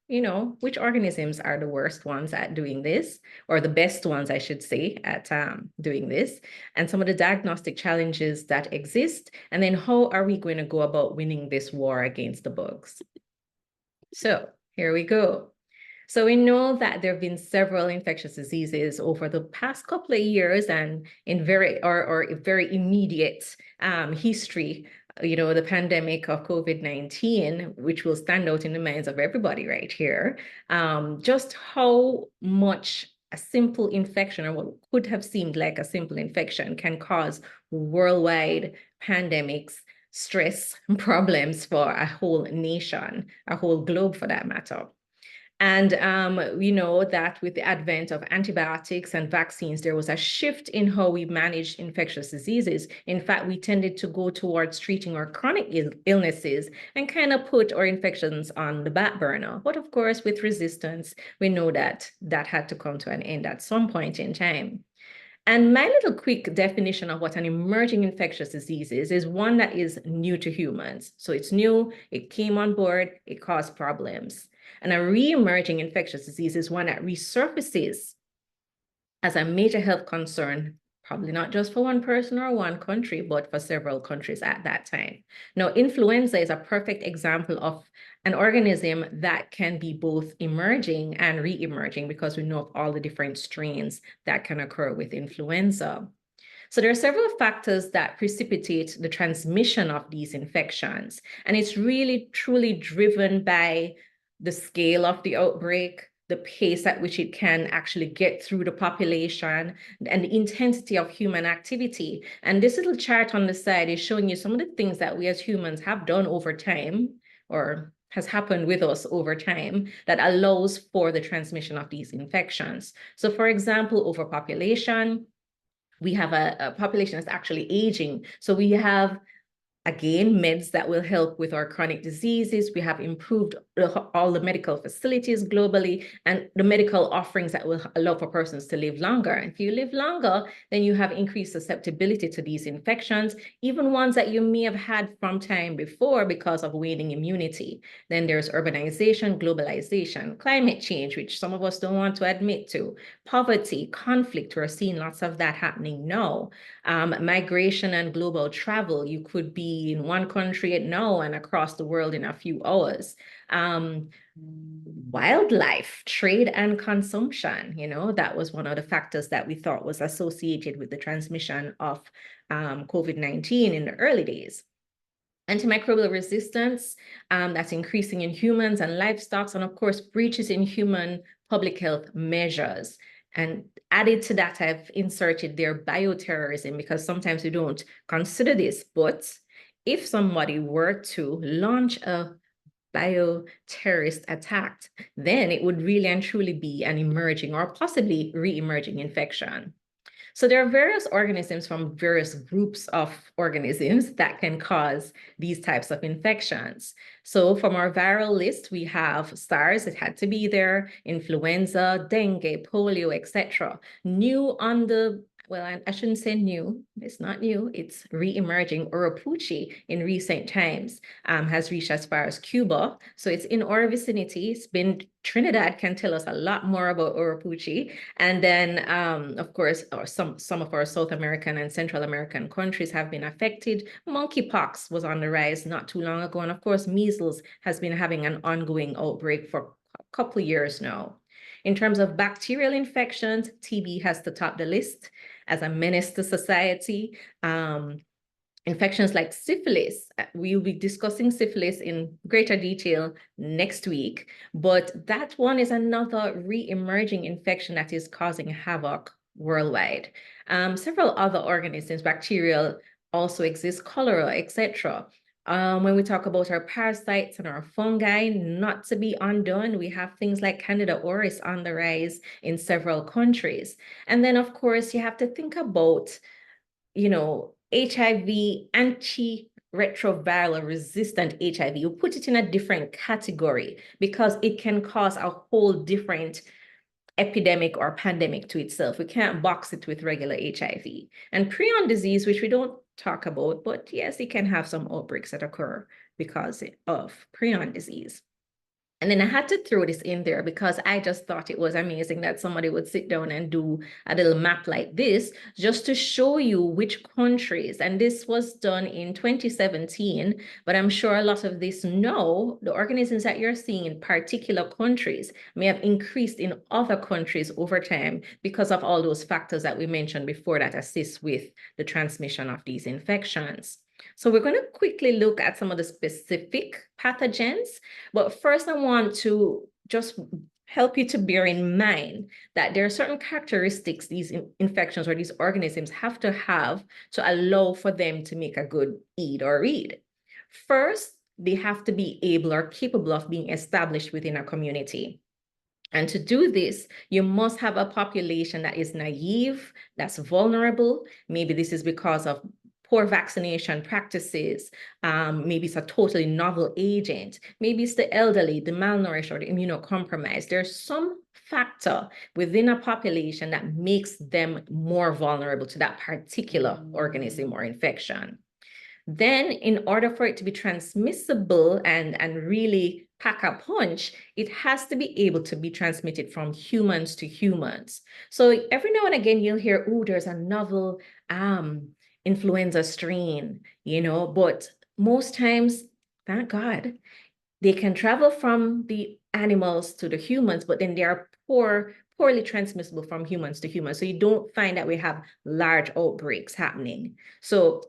which organisms are the worst ones at doing this, or the best ones, I should say, at doing this, and some of the diagnostic challenges that exist, and then how are we going to go about winning this war against the bugs? So here we go. So we know that there have been several infectious diseases over the past couple of years and in very immediate history, the pandemic of COVID-19, which will stand out in the minds of everybody right here, just how much a simple infection or what could have seemed like a simple infection can cause worldwide pandemics, stress, problems for a whole nation, a whole globe for that matter. And we know that with the advent of antibiotics and vaccines, there was a shift in how we manage infectious diseases. In fact, we tended to go towards treating our chronic illnesses and kind of put our infections on the back burner. But of course, with resistance, we know that that had to come to an end at some point in time. And my little quick definition of what an emerging infectious disease is one that is new to humans. So it's new, it came on board, it caused problems. And a re-emerging infectious disease is one that resurfaces as a major health concern, probably not just for one person or one country, but for several countries at that time. Now, influenza is a perfect example of an organism that can be both emerging and re-emerging because we know of all the different strains that can occur with influenza. So there are several factors that precipitate the transmission of these infections, and it's really truly driven by the scale of the outbreak, the pace at which it can actually get through the population, and the intensity of human activity. And this little chart on the side is showing you some of the things that we as humans have done over time, or has happened with us over time, that allows for the transmission of these infections. So for example, overpopulation, we have a population that's actually aging. So we have, again, meds that will help with our chronic diseases. We have improved all the medical facilities globally and the medical offerings that will allow for persons to live longer. And if you live longer, then you have increased susceptibility to these infections, even ones that you may have had from time before because of waning immunity. Then there's urbanization, globalization, climate change, which some of us don't want to admit to, poverty, conflict. We're seeing lots of that happening now. Migration and global travel. You could be in one country now and across the world in a few hours. Wildlife, trade and consumption, that was one of the factors that we thought was associated with the transmission of COVID-19 in the early days. Antimicrobial resistance, that's increasing in humans and livestock, and of course, breaches in human public health measures. And added to that, I've inserted their bioterrorism because sometimes we don't consider this, but if somebody were to launch a bioterrorist attack, then it would really and truly be an emerging or possibly re-emerging infection. So there are various organisms from various groups of organisms that can cause these types of infections. So from our viral list, we have SARS, it had to be there, influenza, dengue, polio, etc. New on the, well, I shouldn't say new, it's not new, it's re-emerging. Uropuchi in recent times has reached as far as Cuba. So it's in our vicinity. It's been, Trinidad can tell us a lot more about Uropuchi. And then, of course, some of our South American and Central American countries have been affected. Monkeypox was on the rise not too long ago. And of course, measles has been having an ongoing outbreak for a couple of years now. In terms of bacterial infections, TB has to top the list as a menace to society. Infections like syphilis, we'll be discussing syphilis in greater detail next week, but that one is another re-emerging infection that is causing havoc worldwide. Several other organisms, bacterial also exists cholera, etc. When we talk about our parasites and our fungi, not to be undone, we have things like Candida auris on the rise in several countries. And then, of course, you have to think about, HIV, antiretroviral resistant HIV. You put it in a different category because it can cause a whole different epidemic or pandemic to itself. We can't box it with regular HIV. And prion disease, which we don't talk about, but yes, it can have some outbreaks that occur because of prion disease. And then I had to throw this in there because I just thought it was amazing that somebody would sit down and do a little map like this just to show you which countries. And this was done in 2017, but I'm sure a lot of this know the organisms that you're seeing in particular countries may have increased in other countries over time because of all those factors that we mentioned before that assist with the transmission of these infections. So we're going to quickly look at some of the specific pathogens, but first I want to just help you to bear in mind that there are certain characteristics these infections or these organisms have to allow for them to make a good eat or read. First, they have to be able or capable of being established within a community. And to do this, you must have a population that is naive, that's vulnerable. Maybe this is because of poor vaccination practices. Maybe it's a totally novel agent. Maybe it's the elderly, the malnourished, or the immunocompromised. There's some factor within a population that makes them more vulnerable to that particular organism or infection. Then, in order for it to be transmissible and really pack a punch, it has to be able to be transmitted from humans to humans. So every now and again, you'll hear, oh, there's a novel influenza strain, but most times, thank God, they can travel from the animals to the humans, but then they are poorly transmissible from humans to humans. So you don't find that we have large outbreaks happening. So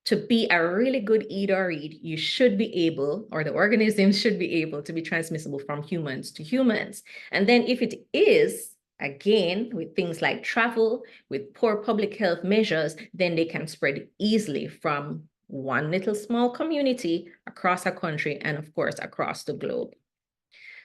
to be a really good eat or read, you should be able, or the organism should be able to be transmissible from humans to humans. And then if it is, again, with things like travel, with poor public health measures, then they can spread easily from one little small community across a country and of course, across the globe.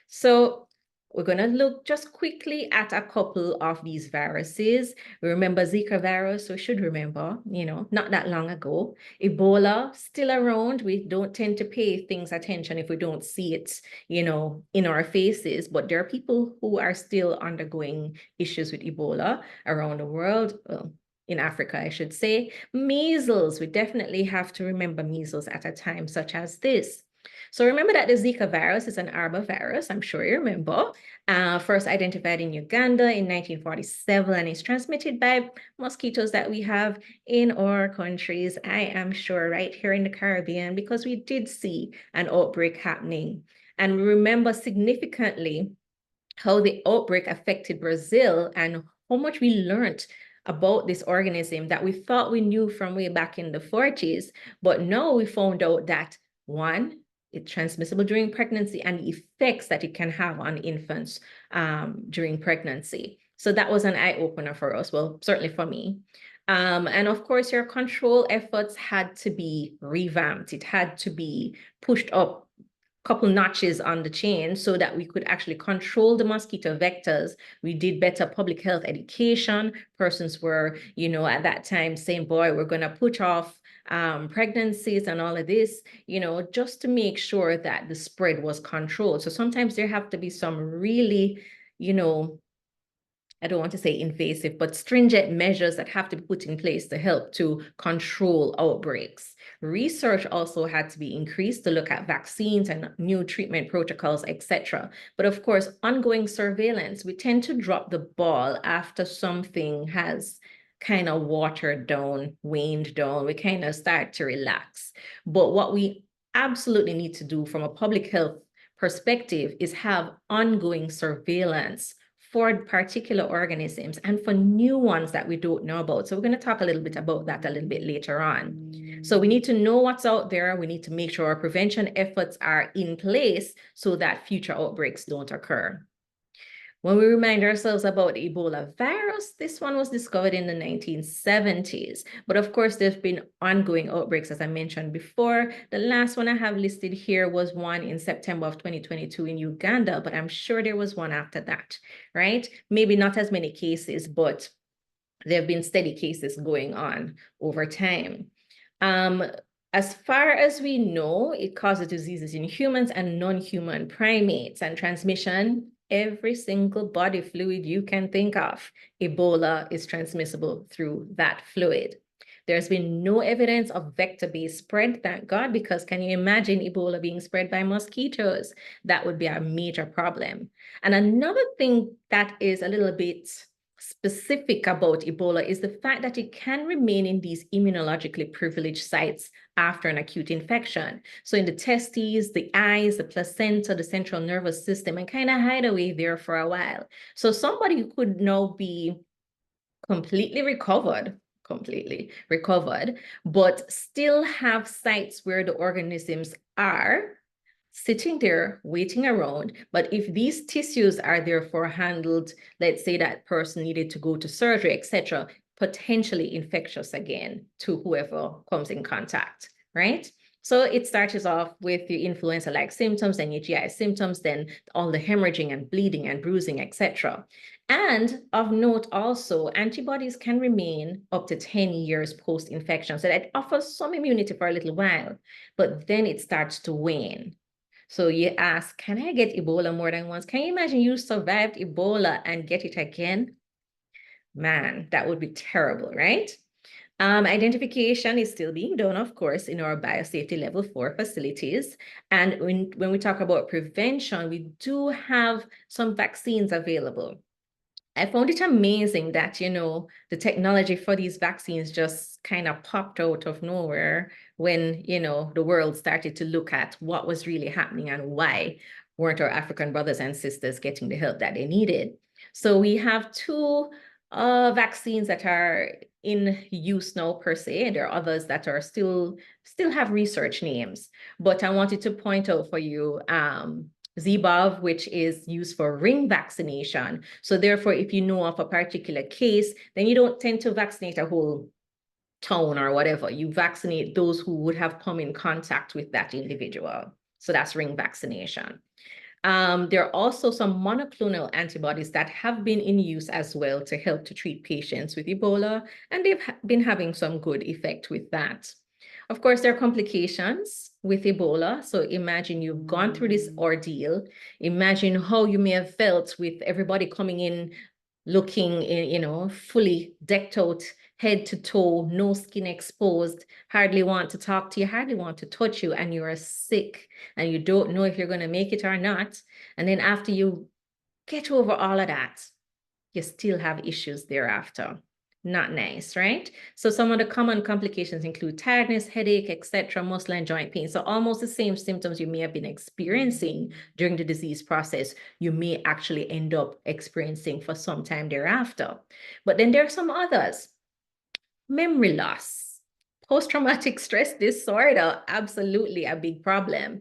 So we're going to look just quickly at a couple of these viruses. We remember Zika virus, so we should remember, not that long ago. Ebola, still around. We don't tend to pay things attention if we don't see it, in our faces. But there are people who are still undergoing issues with Ebola around the world. In Africa, I should say. Measles, we definitely have to remember measles at a time such as this. So remember that the Zika virus is an arbovirus, I'm sure you remember, first identified in Uganda in 1947 and is transmitted by mosquitoes that we have in our countries, I am sure, right here in the Caribbean, because we did see an outbreak happening. And remember significantly how the outbreak affected Brazil and how much we learned about this organism that we thought we knew from way back in the 40s, but now we found out that one, it's transmissible during pregnancy and the effects that it can have on infants during pregnancy. So that was an eye-opener for us, well, certainly for me. And of course, your control efforts had to be revamped. It had to be pushed up couple notches on the chain so that we could actually control the mosquito vectors. We did better public health education. Persons were, at that time saying, boy, we're going to put off pregnancies and all of this, just to make sure that the spread was controlled. So sometimes there have to be some really, I don't want to say invasive, but stringent measures that have to be put in place to help to control outbreaks. Research also had to be increased to look at vaccines and new treatment protocols, etc. But of course, ongoing surveillance, we tend to drop the ball after something has kind of watered down, waned down. We kind of start to relax. But what we absolutely need to do from a public health perspective is have ongoing surveillance for particular organisms and for new ones that we don't know about. So we're going to talk a little bit about that a little bit later on. So we need to know what's out there. We need to make sure our prevention efforts are in place so that future outbreaks don't occur. When we remind ourselves about the Ebola virus, this one was discovered in the 1970s. But of course, there's been ongoing outbreaks, as I mentioned before. The last one I have listed here was one in September of 2022 in Uganda, but I'm sure there was one after that, right? Maybe not as many cases, but there have been steady cases going on over time. As far as we know, it causes diseases in humans and non-human primates, and transmission, every single body fluid you can think of. Ebola is transmissible through that fluid. There's been no evidence of vector-based spread, thank God, because can you imagine Ebola being spread by mosquitoes? That would be a major problem. And another thing that is a little bit specific about Ebola is the fact that it can remain in these immunologically privileged sites after an acute infection. So in the testes, the eyes, the placenta, the central nervous system, and kind of hide away there for a while. So somebody could now be completely recovered, but still have sites where the organisms are sitting there waiting around. But if these tissues are therefore handled, let's say that person needed to go to surgery, etc., potentially infectious again to whoever comes in contact, right? So it starts off with your influenza-like symptoms and your GI symptoms, then all the hemorrhaging and bleeding and bruising, etc. And of note also, antibodies can remain up to 10 years post-infection. So that offers some immunity for a little while, but then it starts to wane. So you ask, can I get Ebola more than once? Can you imagine you survived Ebola and get it again? Man, that would be terrible, right? Identification is still being done, of course, in our biosafety level 4 facilities. And when we talk about prevention, we do have some vaccines available. I found it amazing that, the technology for these vaccines just kind of popped out of nowhere when, the world started to look at what was really happening and why weren't our African brothers and sisters getting the help that they needed. So we have two vaccines that are in use now per se, and there are others that are still have research names. But I wanted to point out for you ZBOV, which is used for ring vaccination. So therefore, if you know of a particular case, then you don't tend to vaccinate a whole town or whatever. You vaccinate those who would have come in contact with that individual. So that's ring vaccination. There are also some monoclonal antibodies that have been in use as well to help to treat patients with Ebola, and they've been having some good effect with that. Of course, there are complications with Ebola. So imagine you've gone through this ordeal. Imagine how you may have felt with everybody coming in looking, fully decked out, head to toe, no skin exposed, hardly want to talk to you, hardly want to touch you, and you are sick and you don't know if you're going to make it or not. And then after you get over all of that, you still have issues thereafter. Not nice, right? So some of the common complications include tiredness, headache, etc., muscle and joint pain. So almost the same symptoms you may have been experiencing during the disease process, you may actually end up experiencing for some time thereafter. But then there are some others. Memory loss, post-traumatic stress disorder, absolutely a big problem.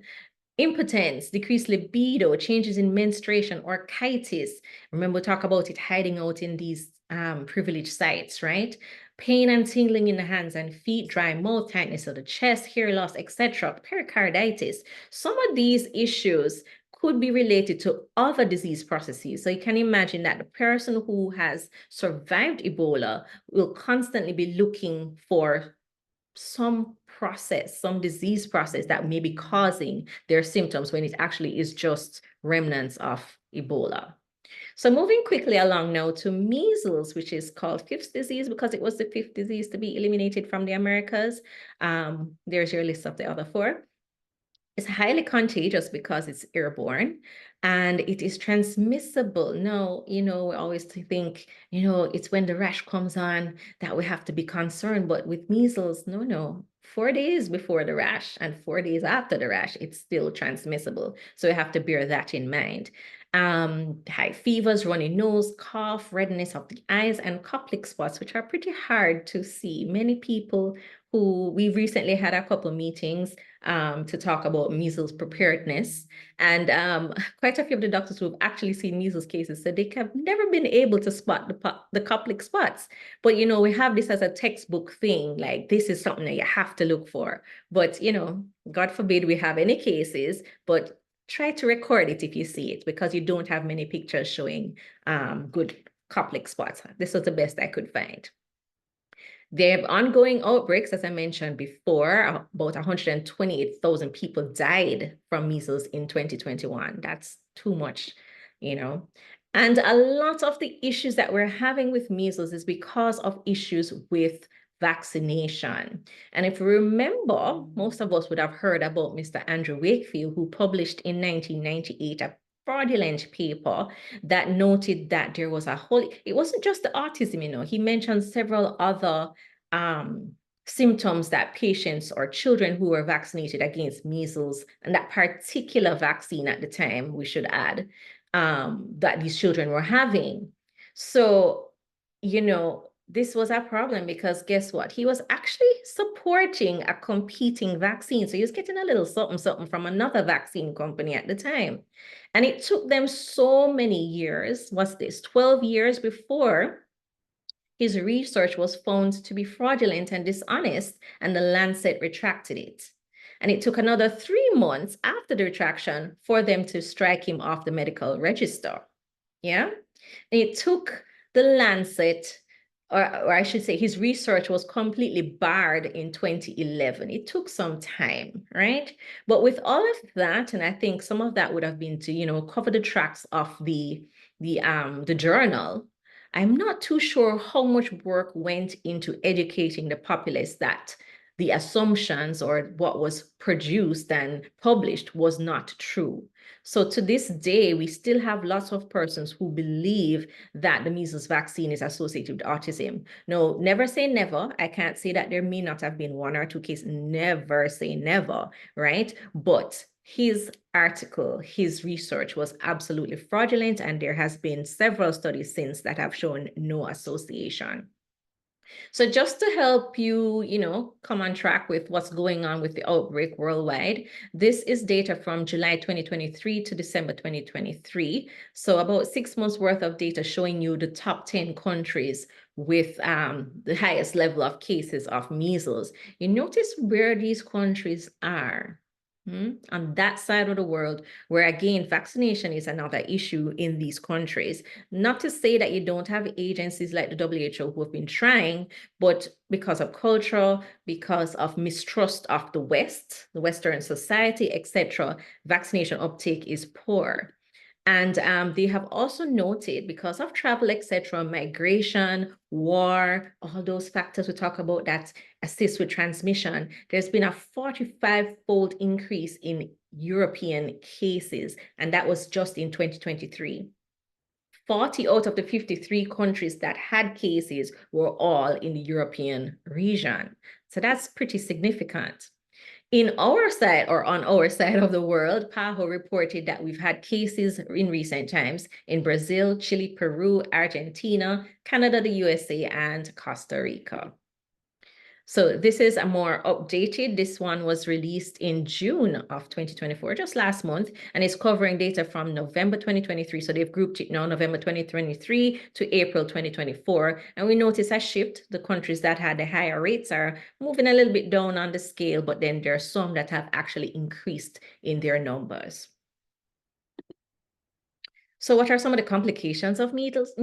Impotence, decreased libido, changes in menstruation, orchitis. Remember, we talk about it hiding out in these privileged sites, right? Pain and tingling in the hands and feet, dry mouth, tightness of the chest, hair loss, etc. Pericarditis. Some of these issues could be related to other disease processes. So you can imagine that the person who has survived Ebola will constantly be looking for some process, some disease process that may be causing their symptoms when it actually is just remnants of Ebola. So moving quickly along now to measles, which is called fifth disease because it was the fifth disease to be eliminated from the Americas. There's your list of the other four. It's highly contagious because it's airborne and it is transmissible. Now, we always think, it's when the rash comes on that we have to be concerned. But with measles, no. 4 days before the rash and 4 days after the rash, it's still transmissible. So we have to bear that in mind. High fevers, runny nose, cough, redness of the eyes, and Koplik spots, which are pretty hard to see. Many people who we've recently had a couple of meetings to talk about measles preparedness. And quite a few of the doctors who have actually seen measles cases said they have never been able to spot the Koplik spots. But, you know, we have this as a textbook thing, like this is something that you have to look for. But, you know, God forbid we have any cases, but try to record it if you see it, because you don't have many pictures showing good Koplik spots. This was the best I could find. They have ongoing outbreaks, as I mentioned before. About 128,000 people died from measles in 2021. That's too much, you know. And a lot of the issues that we're having with measles is because of issues with vaccination. And if you remember, most of us would have heard about Mr. Andrew Wakefield, who published in 1998 a fraudulent paper that noted that there was a whole, it wasn't just the autism, you know, he mentioned several other symptoms that patients or children who were vaccinated against measles, and that particular vaccine at the time, we should add, that these children were having. So, you know, this was a problem because guess what? He was actually supporting a competing vaccine. So he was getting a little something from another vaccine company at the time. And it took them so many years, what's this, 12 years before his research was found to be fraudulent and dishonest, and the Lancet retracted it. And it took another 3 months after the retraction for them to strike him off the medical register. Yeah. And it took the Lancet, or I should say, his research was completely barred in 2011. It took some time, right? But with all of that, and I think some of that would have been to, you know, cover the tracks of the journal. I'm not too sure how much work went into educating the populace that the assumptions or what was produced and published was not true. So to this day, we still have lots of persons who believe that the measles vaccine is associated with autism. No, never say never. I can't say that there may not have been one or two cases. Never say never, right? But his article, his research was absolutely fraudulent, and there has been several studies since that have shown no association. So just to help you, you know, come on track with what's going on with the outbreak worldwide, this is data from July 2023 to December 2023. So about 6 months worth of data showing you the top 10 countries with the highest level of cases of measles. You notice where these countries are. On that side of the world, where again, vaccination is another issue in these countries. Not to say that you don't have agencies like the WHO who have been trying, but because of culture, because of mistrust of the West, the Western society, etc., vaccination uptake is poor. And they have also noted, because of travel, etc., migration, war, all those factors we talk about that assist with transmission, there's been a 45-fold increase in European cases, and that was just in 2023. 40 out of the 53 countries that had cases were all in the European region. So that's pretty significant. In our side, or on our side of the world, PAHO reported that we've had cases in recent times in Brazil, Chile, Peru, Argentina, Canada, the USA, and Costa Rica. So this is a more updated. This one was released in June of 2024, just last month, and it's covering data from November 2023. So they've grouped it now, November 2023 to April 2024. And we notice a shift. The countries that had the higher rates are moving a little bit down on the scale, but then there are some that have actually increased in their numbers. So what are some of the complications of measles?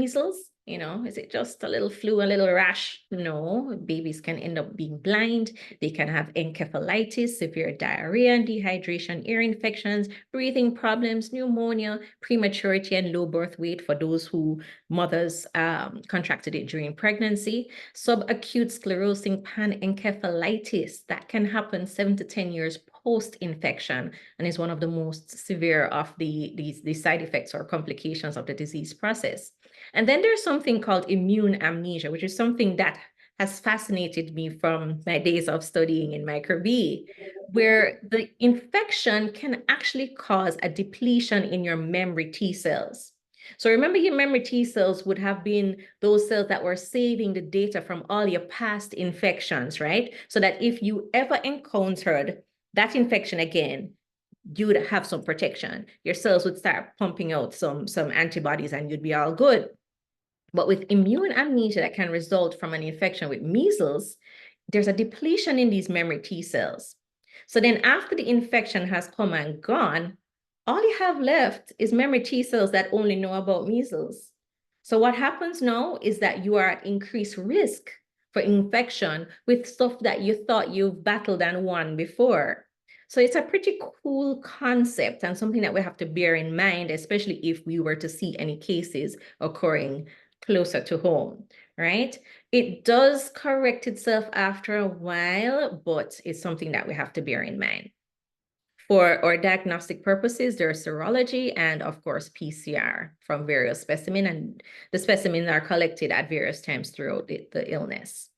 You know, is it just a little flu, a little rash? No, babies can end up being blind. They can have encephalitis, severe diarrhea and dehydration, ear infections, breathing problems, pneumonia, prematurity, and low birth weight for those who mothers contracted it during pregnancy. Subacute sclerosing panencephalitis, that can happen 7 to 10 years post-infection and is one of the most severe of the side effects or complications of the disease process. And then there's something called immune amnesia, which is something that has fascinated me from my days of studying in microbiology, where the infection can actually cause a depletion in your memory T cells. So remember, your memory T cells would have been those cells that were saving the data from all your past infections, right? So that if you ever encountered that infection again, you would have some protection. Your cells would start pumping out some antibodies and you'd be all good. But with immune amnesia that can result from an infection with measles, there's a depletion in these memory T cells. So then after the infection has come and gone, all you have left is memory T cells that only know about measles. So what happens now is that you are at increased risk for infection with stuff that you thought you've battled and won before. So it's a pretty cool concept and something that we have to bear in mind, especially if we were to see any cases occurring closer to home, right? It does correct itself after a while, but it's something that we have to bear in mind. For our diagnostic purposes, there's serology and, of course, PCR from various specimens, and the specimens are collected at various times throughout the illness.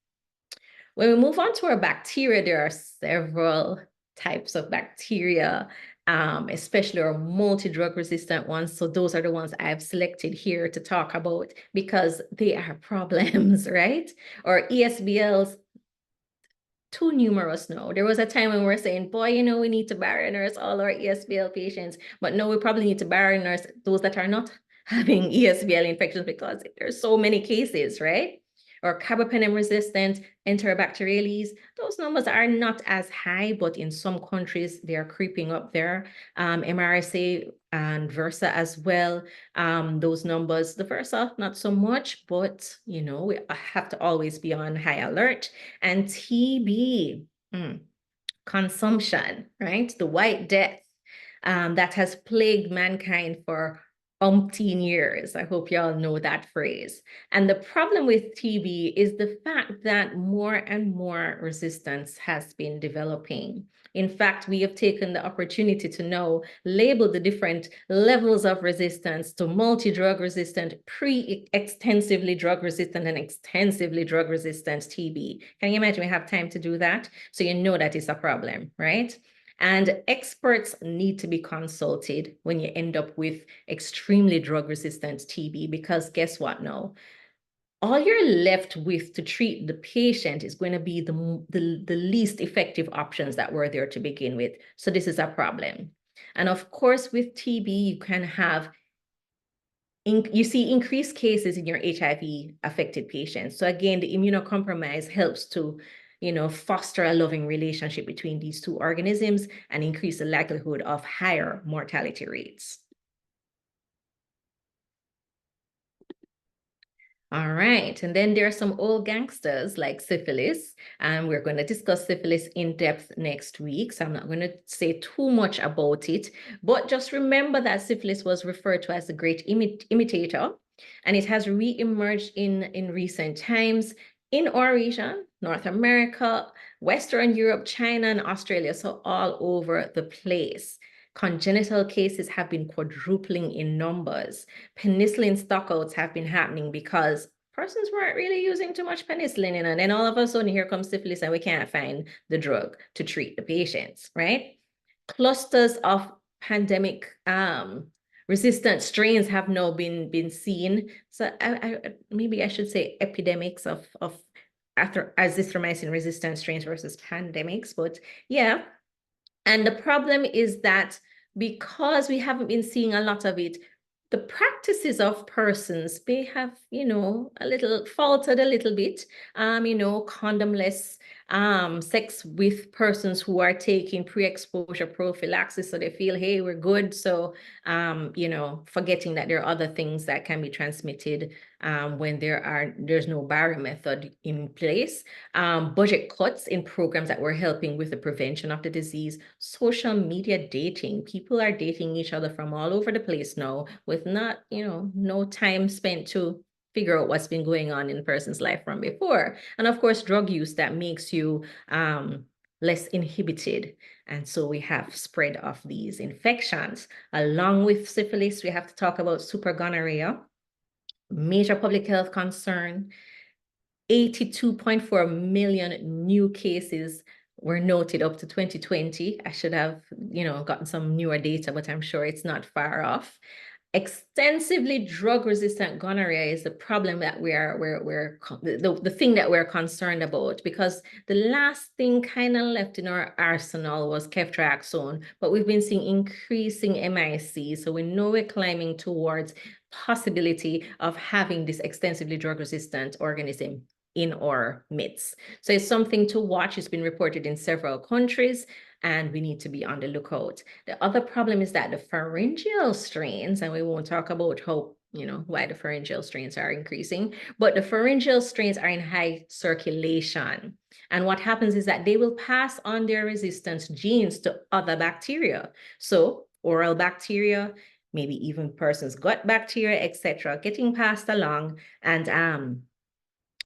When we move on to our bacteria, there are several types of bacteria, especially our multi-drug resistant ones. So those are the ones I've selected here to talk about because they are problems, right? Or ESBLs, too numerous now. There was a time when we were saying, boy, you know, we need to barrier nurse all our ESBL patients, but no, we probably need to barrier nurse those that are not having ESBL infections because there's so many cases, right? Or carbapenem resistant enterobacteriales, those numbers are not as high, but in some countries they are creeping up there. MRSA and Versa as well. Those numbers, the Versa, not so much, but you know, we have to always be on high alert. And TB, consumption, right? The White Death that has plagued mankind for umpteen years. I hope y'all know that phrase. And the problem with TB is the fact that more and more resistance has been developing. In fact, we have taken the opportunity to now label the different levels of resistance to multi-drug resistant, pre-extensively drug resistant, and extensively drug resistant TB. Can you imagine we have time to do that? So you know that it's a problem, right? And experts need to be consulted when you end up with extremely drug-resistant TB, because guess what now? All you're left with to treat the patient is going to be the least effective options that were there to begin with. So this is a problem. And of course, with TB, you can have you see increased cases in your HIV affected patients. So again, the immunocompromise helps to, you know, foster a loving relationship between these two organisms and increase the likelihood of higher mortality rates. All right, and then there are some old gangsters like syphilis, and we're going to discuss syphilis in depth next week, so I'm not going to say too much about it, but just remember that syphilis was referred to as the great imitator, and it has re-emerged in recent times in our region, North America, Western Europe, China, and Australia, so all over the place. Congenital cases have been quadrupling in numbers. Penicillin stockouts have been happening because persons weren't really using too much penicillin, and then all of a sudden here comes syphilis and we can't find the drug to treat the patients, right? Clusters of pandemic resistant strains have now been seen. So maybe I should say epidemics of azithromycin resistant strains versus pandemics, but yeah. And the problem is that because we haven't been seeing a lot of it, the practices of persons may have, you know, a little faltered a little bit, you know, condomless sex with persons who are taking pre-exposure prophylaxis. So they feel, hey, we're good. So, you know, forgetting that there are other things that can be transmitted when there's no barrier method in place. Budget cuts in programs that were helping with the prevention of the disease. Social media dating. People are dating each other from all over the place now with not, you know, no time spent to figure out what's been going on in a person's life from before. And of course, drug use that makes you less inhibited. And so we have spread of these infections. Along with syphilis, we have to talk about super gonorrhea, major public health concern. 82.4 million new cases were noted up to 2020. I should have, you know, gotten some newer data, but I'm sure it's not far off. Extensively drug-resistant gonorrhea is the problem that the thing that we're concerned about, because the last thing kind of left in our arsenal was ceftriaxone, but we've been seeing increasing MIC, so we know we're climbing towards possibility of having this extensively drug-resistant organism in our midst. So it's something to watch. It's been reported in several countries, and we need to be on the lookout. The other problem is that the pharyngeal strains, and we won't talk about how, why the pharyngeal strains are increasing, but the pharyngeal strains are in high circulation. And what happens is that they will pass on their resistance genes to other bacteria. So oral bacteria, maybe even person's gut bacteria, etc., getting passed along, and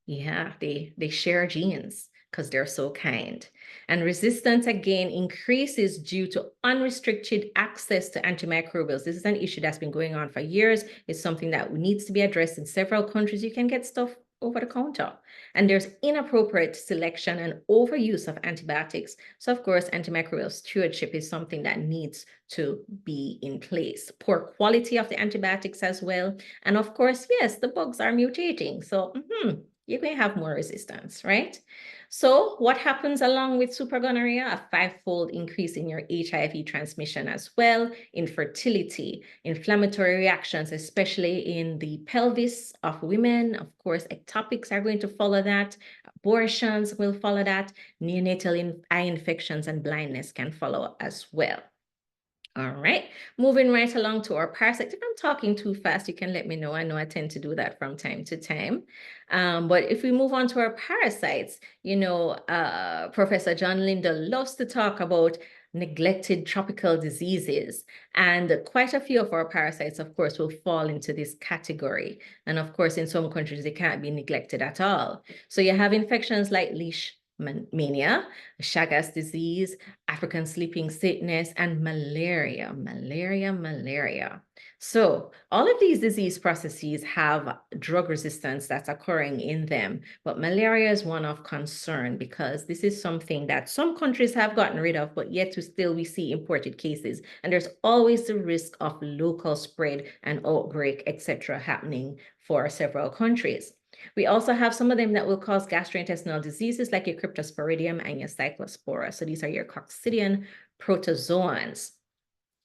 yeah, they share genes because they're so kind. And resistance again increases due to unrestricted access to antimicrobials. This is an issue that's been going on for years. It's something that needs to be addressed in several countries. You can get stuff over the counter. And there's inappropriate selection and overuse of antibiotics. So of course, antimicrobial stewardship is something that needs to be in place. Poor quality of the antibiotics as well. And of course, yes, the bugs are mutating. So you may have more resistance, right? So what happens along with supergonorrhea? A five-fold increase in your HIV transmission as well, infertility, inflammatory reactions, especially in the pelvis of women. Of course, ectopics are going to follow that. Abortions will follow that. Neonatal eye infections and blindness can follow as well. All right, moving right along to our parasites. If I'm talking too fast, you can let me know. I know I tend to do that from time to time. But if we move on to our parasites, Professor John Linder loves to talk about neglected tropical diseases. And quite a few of our parasites, of course, will fall into this category. And of course, in some countries, they can't be neglected at all. So you have infections like leishmania, Chagas disease, African sleeping sickness, and malaria. So all of these disease processes have drug resistance that's occurring in them, but malaria is one of concern because this is something that some countries have gotten rid of, but yet we see imported cases, and there's always the risk of local spread and outbreak, etc., happening for several countries. We also have some of them that will cause gastrointestinal diseases like your Cryptosporidium and your Cyclospora. So these are your coccidian protozoans.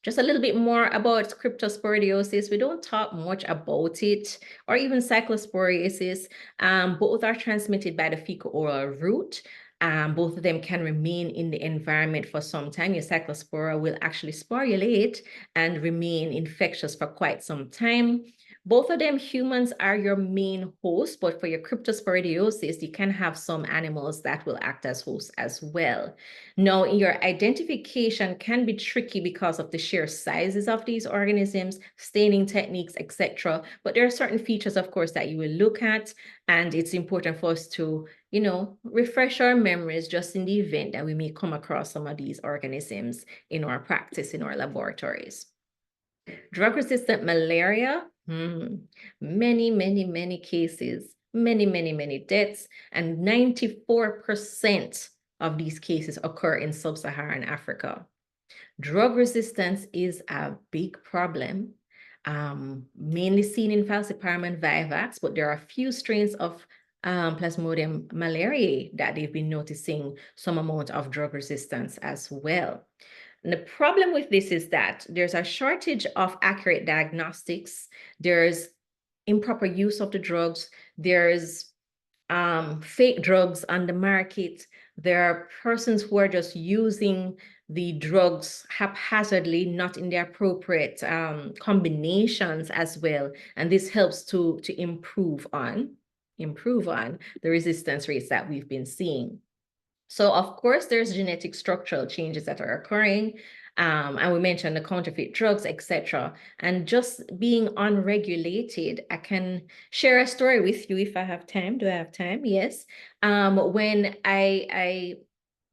Just a little bit more about cryptosporidiosis. We don't talk much about it, or even cyclosporiasis. Both are transmitted by the fecal-oral route. Both of them can remain in the environment for some time. Your cyclospora will actually sporulate and remain infectious for quite some time. Both of them, humans are your main host, but for your cryptosporidiosis, you can have some animals that will act as hosts as well. Now, your identification can be tricky because of the sheer sizes of these organisms, staining techniques, etc. But there are certain features, of course, that you will look at, and it's important for us to, refresh our memories just in the event that we may come across some of these organisms in our practice, in our laboratories. Drug-resistant malaria, many cases, many deaths, and 94% of these cases occur in sub-Saharan Africa. Drug resistance is a big problem, mainly seen in falciparum and vivax, but there are a few strains of Plasmodium malariae that they've been noticing some amount of drug resistance as well. And the problem with this is that there's a shortage of accurate diagnostics. There's improper use of the drugs. There's fake drugs on the market. There are persons who are just using the drugs haphazardly, not in the appropriate combinations as well. And this helps to improve on the resistance rates that we've been seeing. So of course, there's genetic structural changes that are occurring. And we mentioned the counterfeit drugs, etc. And just being unregulated, I can share a story with you if I have time. Do I have time? Yes. When I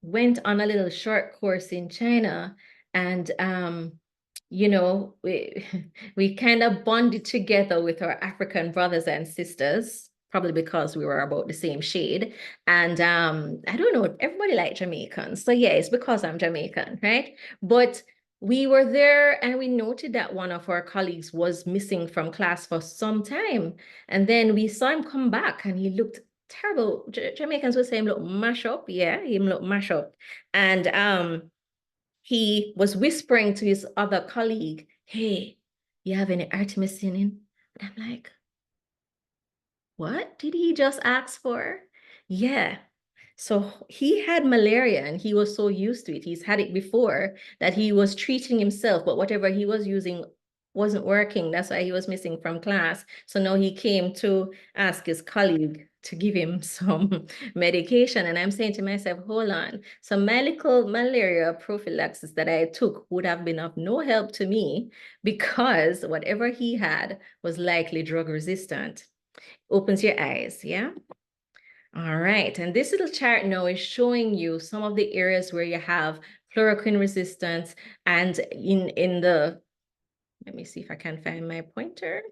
went on a little short course in China, and we kind of bonded together with our African brothers and sisters, probably because we were about the same shade. And I don't know, everybody liked Jamaicans. So yeah, it's because I'm Jamaican, right? But we were there and we noted that one of our colleagues was missing from class for some time. And then we saw him come back and he looked terrible. Jamaicans would say him look mash up. Yeah, him look mash up. And he was whispering to his other colleague, hey, you have any artemisinin? And I'm like, what did he just ask for? Yeah. So he had malaria and he was so used to it. He's had it before that he was treating himself, but whatever he was using wasn't working. That's why he was missing from class. So now he came to ask his colleague to give him some medication. And I'm saying to myself, hold on. So my little malaria prophylaxis that I took would have been of no help to me because whatever he had was likely drug resistant. Opens your eyes, yeah? All right, and this little chart now is showing you some of the areas where you have chloroquine resistance, and in the, let me see if I can find my pointer.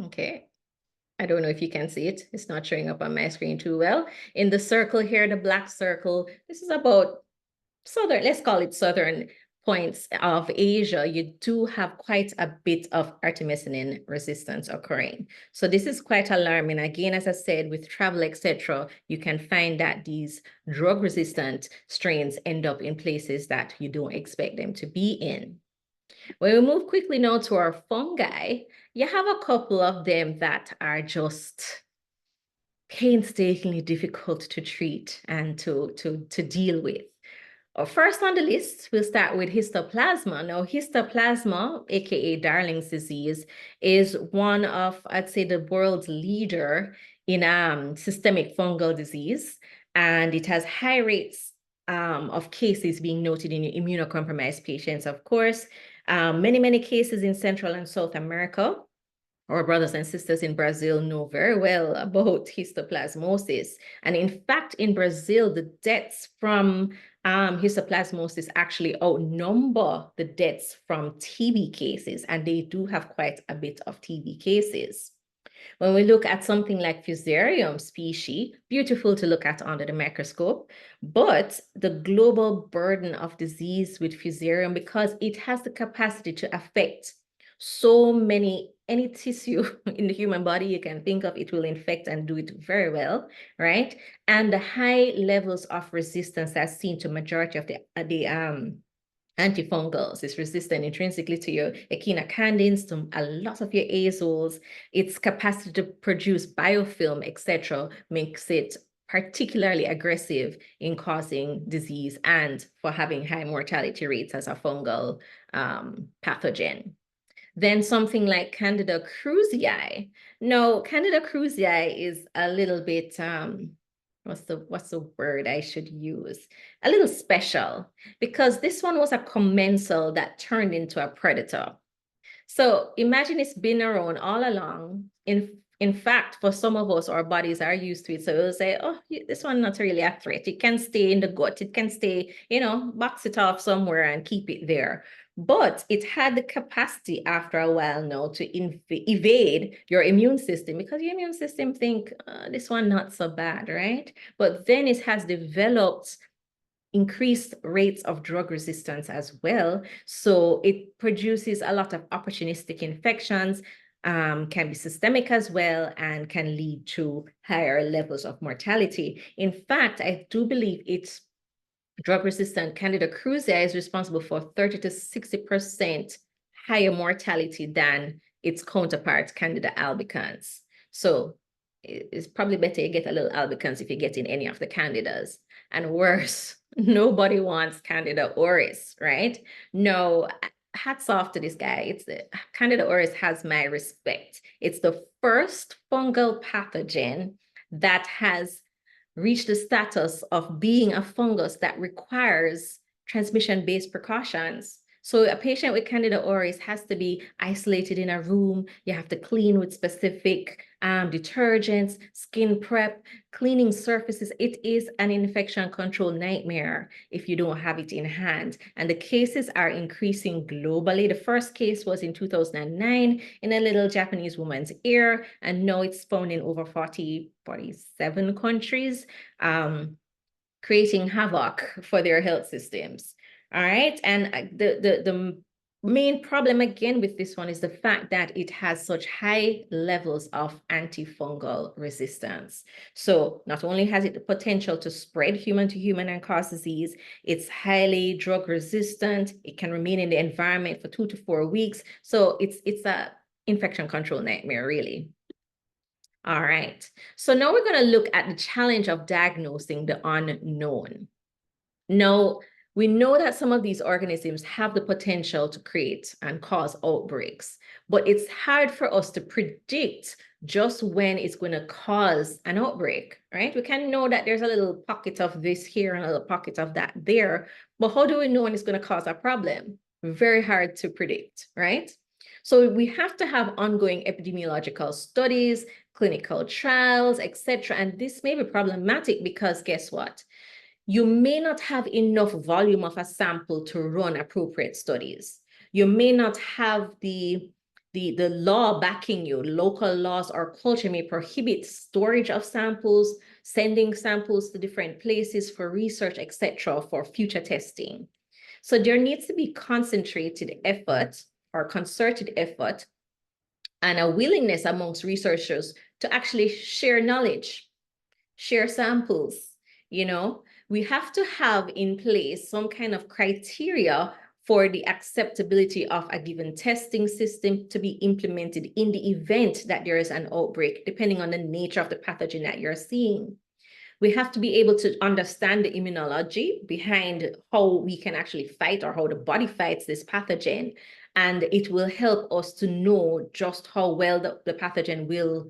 Okay, I don't know if you can see it. It's not showing up on my screen too well. In the circle here, the black circle, this is about southern, let's call it southern points of Asia, you do have quite a bit of artemisinin resistance occurring. So this is quite alarming. Again, as I said, with travel, etc., you can find that these drug-resistant strains end up in places that you don't expect them to be in. When we move quickly now to our fungi, you have a couple of them that are just painstakingly difficult to treat and to deal with. First on the list, we'll start with histoplasma. Now, histoplasma, aka Darling's disease, is one of, I'd say, the world's leader in systemic fungal disease, and it has high rates of cases being noted in immunocompromised patients, of course. Many cases in Central and South America. Our brothers and sisters in Brazil know very well about histoplasmosis. And in fact, in Brazil, the deaths from histoplasmosis actually outnumber the deaths from TB cases, and they do have quite a bit of TB cases. When we look at something like Fusarium species, beautiful to look at under the microscope, but the global burden of disease with Fusarium, because it has the capacity to affect so many, any tissue in the human body you can think of, it will infect and do it very well, right? And the high levels of resistance that's seen to majority of the antifungals. It's resistant intrinsically to your echinocandins, to a lot of your azoles. Its capacity to produce biofilm, etc., makes it particularly aggressive in causing disease and for having high mortality rates as a fungal pathogen. Then something like Candida krusei. No, Candida krusei is a little bit, what's the word I should use? A little special, because this one was a commensal that turned into a predator. So imagine it's been around all along. In fact, for some of us, our bodies are used to it. So we'll say, oh, this one not really a threat. It can stay in the gut. It can stay, box it off somewhere and keep it there. But it had the capacity after a while now to evade your immune system, because your immune system think this one not so bad, right? But then it has developed increased rates of drug resistance as well. So it produces a lot of opportunistic infections, can be systemic as well, and can lead to higher levels of mortality. In fact, I do believe it's drug-resistant Candida krusei is responsible for 30 to 60% higher mortality than its counterpart, Candida albicans. So it's probably better you get a little albicans if you get in any of the candidas. And worse, nobody wants Candida auris, right? No, hats off to this guy. It's the Candida auris has my respect. It's the first fungal pathogen that has reached the status of being a fungus that requires transmission-based precautions. So a patient with Candida auris has to be isolated in a room. You have to clean with specific detergents, skin prep, cleaning surfaces. It is an infection control nightmare if you don't have it in hand. And the cases are increasing globally. The first case was in 2009 in a little Japanese woman's ear, and now it's found in over 47 countries. creating havoc for their health systems. All right. And the main problem again with this one is the fact that it has such high levels of antifungal resistance. So not only has it the potential to spread human to human and cause disease, it's highly drug resistant. It can remain in the environment for 2 to 4 weeks. So it's a infection control nightmare, really. All right. So now we're going to look at the challenge of diagnosing the unknown. Now, we know that some of these organisms have the potential to create and cause outbreaks, but it's hard for us to predict just when it's going to cause an outbreak, right? We can know that there's a little pocket of this here and a little pocket of that there, but how do we know when it's going to cause a problem? Very hard to predict, right? So we have to have ongoing epidemiological studies, clinical trials, etc. And this may be problematic because guess what? You may not have enough volume of a sample to run appropriate studies. You may not have the law backing you. Local laws or culture may prohibit storage of samples, sending samples to different places for research, etc., for future testing. So there needs to be concentrated effort or concerted effort and a willingness amongst researchers to actually share knowledge, share samples. We have to have in place some kind of criteria for the acceptability of a given testing system to be implemented in the event that there is an outbreak, depending on the nature of the pathogen that you're seeing. We have to be able to understand the immunology behind how we can actually fight or how the body fights this pathogen. And it will help us to know just how well the pathogen will,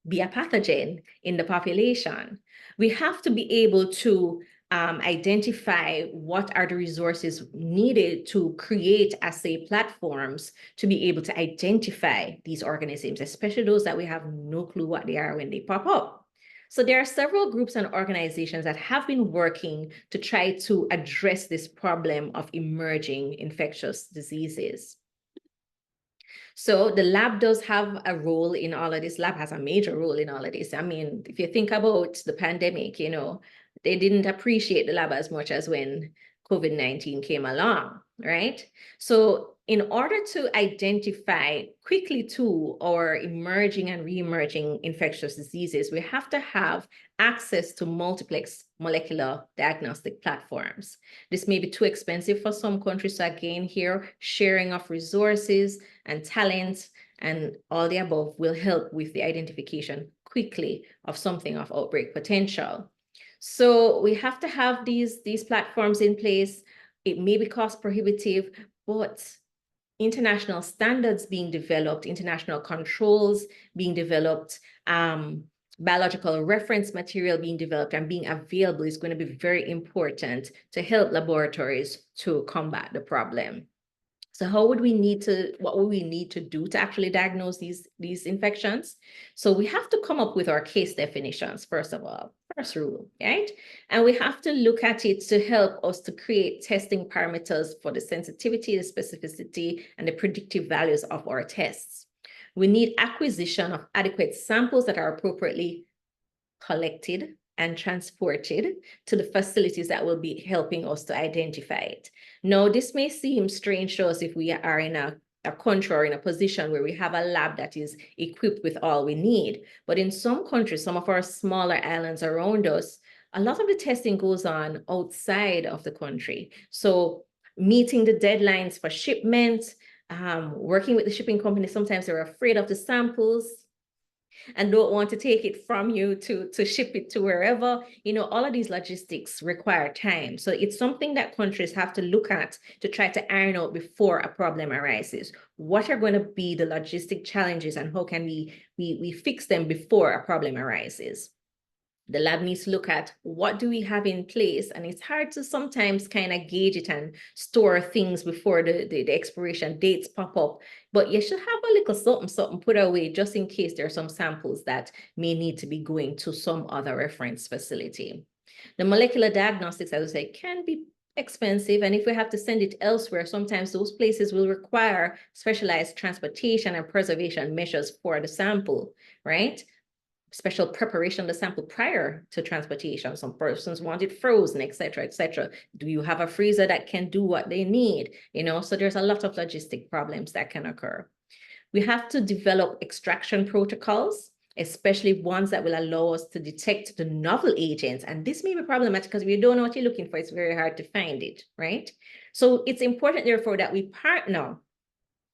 be a pathogen in the population. We have to be able to identify what are the resources needed to create assay platforms to be able to identify these organisms, especially those that we have no clue what they are when they pop up. So there are several groups and organizations that have been working to try to address this problem of emerging infectious diseases. So the lab does have a role in all of this. Lab has a major role in all of this. I mean, if you think about the pandemic, they didn't appreciate the lab as much as when COVID-19 came along, right? So in order to identify quickly to our emerging and re-emerging infectious diseases, we have to have access to multiplex molecular diagnostic platforms. This may be too expensive for some countries. So again, here, sharing of resources and talent and all the above will help with the identification quickly of something of outbreak potential. So we have to have these platforms in place. It may be cost prohibitive, but international standards being developed, international controls being developed, biological reference material being developed and being available is going to be very important to help laboratories to combat the problem. So what would we need to do to actually diagnose these infections? So we have to come up with our case definitions, first of all, first rule, right? And we have to look at it to help us to create testing parameters for the sensitivity, the specificity, and the predictive values of our tests. We need acquisition of adequate samples that are appropriately collected and transported to the facilities that will be helping us to identify it. Now, this may seem strange to us if we are in a country or in a position where we have a lab that is equipped with all we need. But in some countries, some of our smaller islands around us, a lot of the testing goes on outside of the country. So meeting the deadlines for shipment, working with the shipping company, sometimes they're afraid of the samples and don't want to take it from you to ship it to wherever. All of these logistics require time. So it's something that countries have to look at to try to iron out before a problem arises. What are going to be the logistic challenges and how can we fix them before a problem arises? The lab needs to look at what do we have in place, and it's hard to sometimes kind of gauge it and store things before the expiration dates pop up, but you should have a little something put away just in case there are some samples that may need to be going to some other reference facility. The molecular diagnostics, as I say, can be expensive, and if we have to send it elsewhere, sometimes those places will require specialized transportation and preservation measures for the sample, right? special preparation of the sample prior to transportation. Some persons want it frozen, et cetera, et cetera. Do you have a freezer that can do what they need? You know, so there's a lot of logistic problems that can occur. We have to develop extraction protocols, especially ones that will allow us to detect the novel agents. And this may be problematic because if you don't know what you're looking for, it's very hard to find it, right? So it's important, therefore, that we partner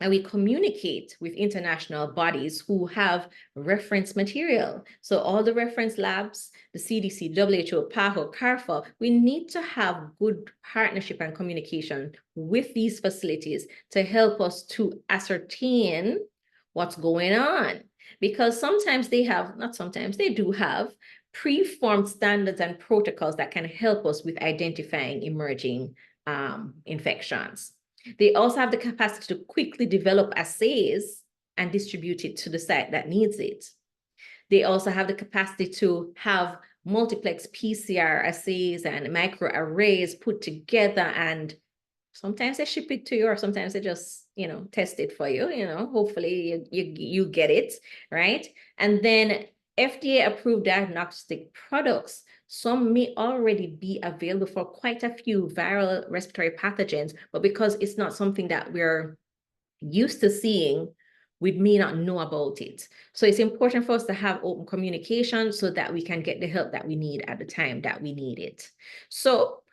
and we communicate with international bodies who have reference material. So all the reference labs, the CDC, WHO, PAHO, CARFA, we need to have good partnership and communication with these facilities to help us to ascertain what's going on. Because sometimes they have, not sometimes, they do have preformed standards and protocols that can help us with identifying emerging infections. They also have the capacity to quickly develop assays and distribute it to the site that needs it. They also have the capacity to have multiplex PCR assays and microarrays put together, and sometimes they ship it to you, or sometimes they just, you know, test it for you, you know, hopefully you get it, right? And then FDA approved diagnostic products. Some may already be available for quite a few viral respiratory pathogens, but because it's not something that we're used to seeing, we may not know about it. So it's important for us to have open communication so that we can get the help that we need at the time that we need it. So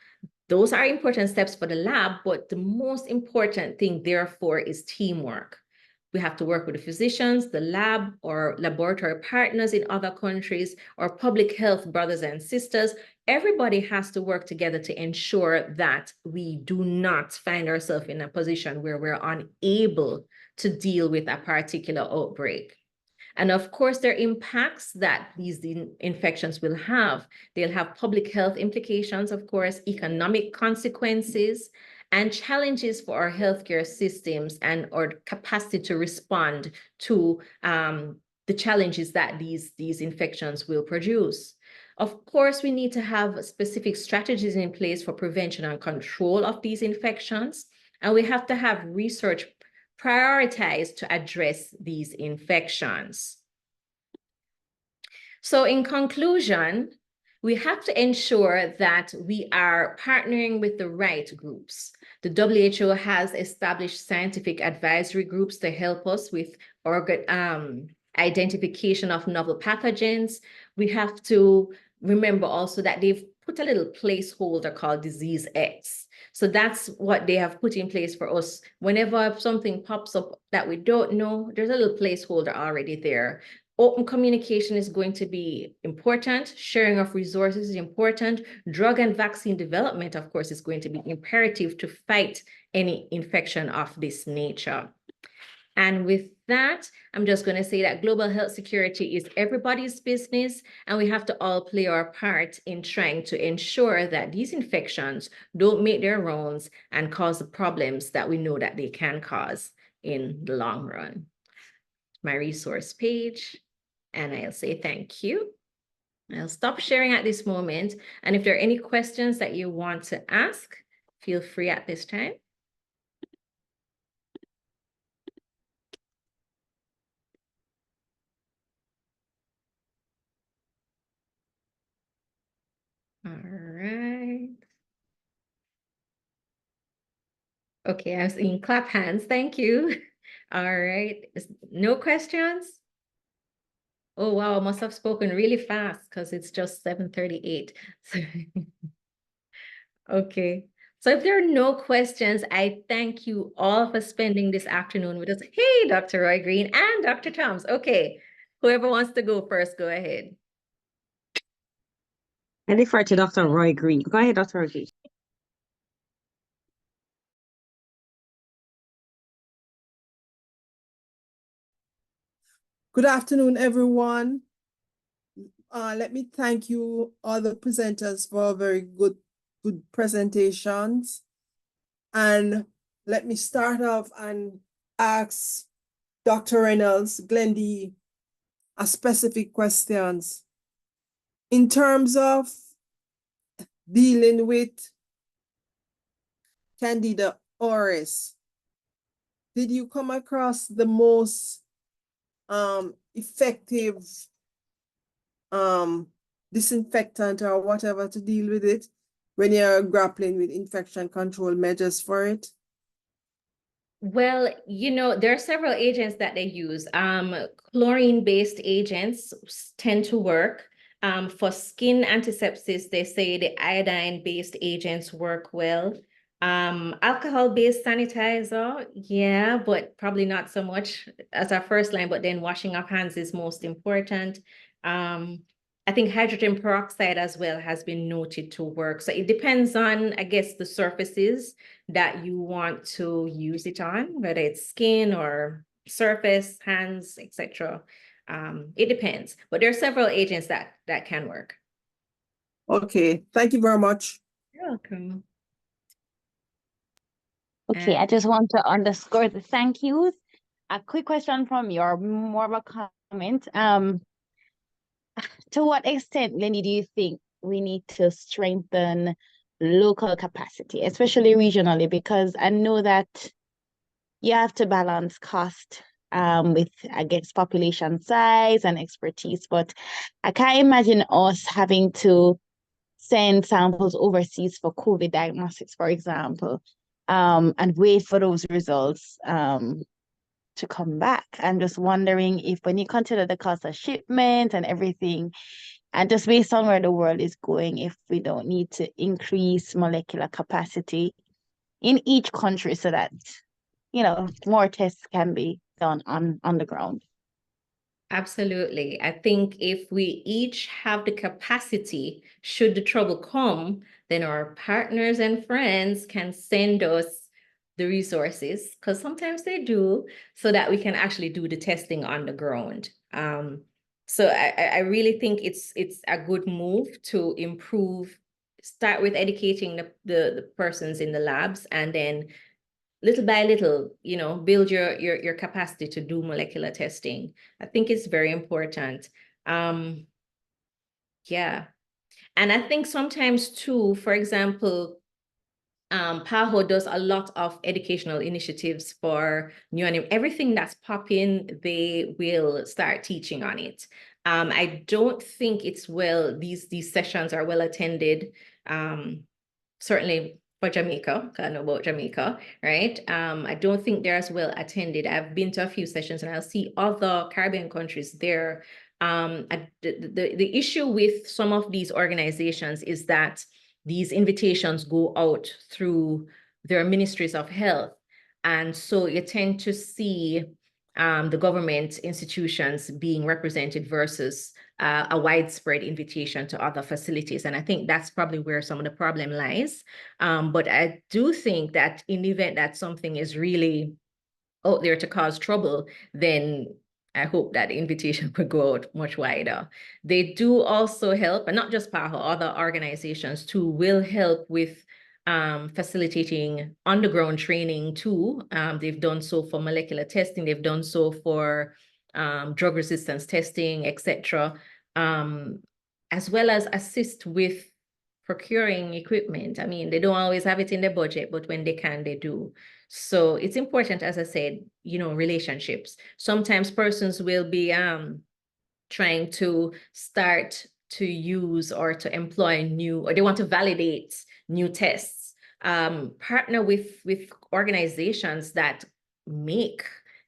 those are important steps for the lab, but the most important thing, therefore, is teamwork. We have to work with the physicians, the lab, or laboratory partners in other countries, or public health brothers and sisters. Everybody has to work together to ensure that we do not find ourselves in a position where we're unable to deal with a particular outbreak. And of course, there are impacts that these infections will have. They'll have public health implications, of course, economic consequences, and challenges for our healthcare systems and our capacity to respond to the challenges that these infections will produce. Of course, we need to have specific strategies in place for prevention and control of these infections. And we have to have research prioritized to address these infections. So in conclusion, we have to ensure that we are partnering with the right groups. The WHO has established scientific advisory groups to help us with identification of novel pathogens. We have to remember also that they've put a little placeholder called Disease X. So that's what they have put in place for us. Whenever something pops up that we don't know, there's a little placeholder already there. Open communication is going to be important. Sharing of resources is important. Drug and vaccine development, of course, is going to be imperative to fight any infection of this nature. And with that, I'm just going to say that global health security is everybody's business, and we have to all play our part in trying to ensure that these infections don't make their rounds and cause the problems that we know that they can cause in the long run. My resource page, and I'll say thank you. I'll stop sharing at this moment, and if there are any questions that you want to ask, feel free at this time. All right. Okay, I've seen clap hands. Thank you. All right. No questions? Oh, wow. I must have spoken really fast because it's just 7:38. Okay. So if there are no questions, I thank you all for spending this afternoon with us. Hey, Dr. Roy Green and Dr. Toms. Okay. Whoever wants to go first, go ahead. I defer to Dr. Roy Green. Go ahead, Dr. Roy Green. Good afternoon, everyone. Let me thank you, all the presenters, for very good presentations. And let me start off and ask Dr. Reynolds, Glendy, a specific questions. In terms of dealing with Candida auris, did you come across the most effective disinfectant or whatever to deal with it when you're grappling with infection control measures for it? Well, there are several agents that they use. Chlorine-based agents tend to work. For skin antisepsis, they say the iodine-based agents work well. Alcohol-based sanitizer, yeah, but probably not so much as our first line, but then washing of hands is most important. I think hydrogen peroxide as well has been noted to work. So it depends on, I guess, the surfaces that you want to use it on, whether it's skin or surface, hands, etc. It depends, but there are several agents that can work. Okay, thank you very much. You're welcome. Okay, I just want to underscore the thank yous. A quick question from you, or more of a comment. To what extent, Lenny, do you think we need to strengthen local capacity, especially regionally? Because I know that you have to balance cost with, I guess, population size and expertise, but I can't imagine us having to send samples overseas for COVID diagnostics, for example, and wait for those results to come back. I'm just wondering if, when you consider the cost of shipment and everything, and just based on where the world is going, if we don't need to increase molecular capacity in each country so that, more tests can be done on the ground. Absolutely. I think if we each have the capacity, should the trouble come, then our partners and friends can send us the resources, because sometimes they do, so that we can actually do the testing on the ground. So I really think it's a good move to improve, start with educating the persons in the labs, and then little by little, build your capacity to do molecular testing. I think it's very important. Yeah. And I think sometimes too, for example, PAHO does a lot of educational initiatives for new and everything that's popping, they will start teaching on it. I don't think these sessions are well attended. Certainly for Jamaica, I know about Jamaica, right? I don't think they're as well attended. I've been to a few sessions and I'll see other Caribbean countries there. The issue with some of these organizations is that these invitations go out through their ministries of health. And so you tend to see the government institutions being represented versus a widespread invitation to other facilities. And I think that's probably where some of the problem lies. But I do think that in the event that something is really out there to cause trouble, then I hope that invitation would go out much wider. They do also help, and not just PAHO, other organizations too will help with facilitating underground training too. They've done so for molecular testing, they've done so for drug resistance testing, etc., as well as assist with procuring equipment. I mean, they don't always have it in their budget, but when they can, they do. So it's important, as I said, relationships. Sometimes persons will be trying to start to use or to employ or they want to validate new tests. Partner with organizations that make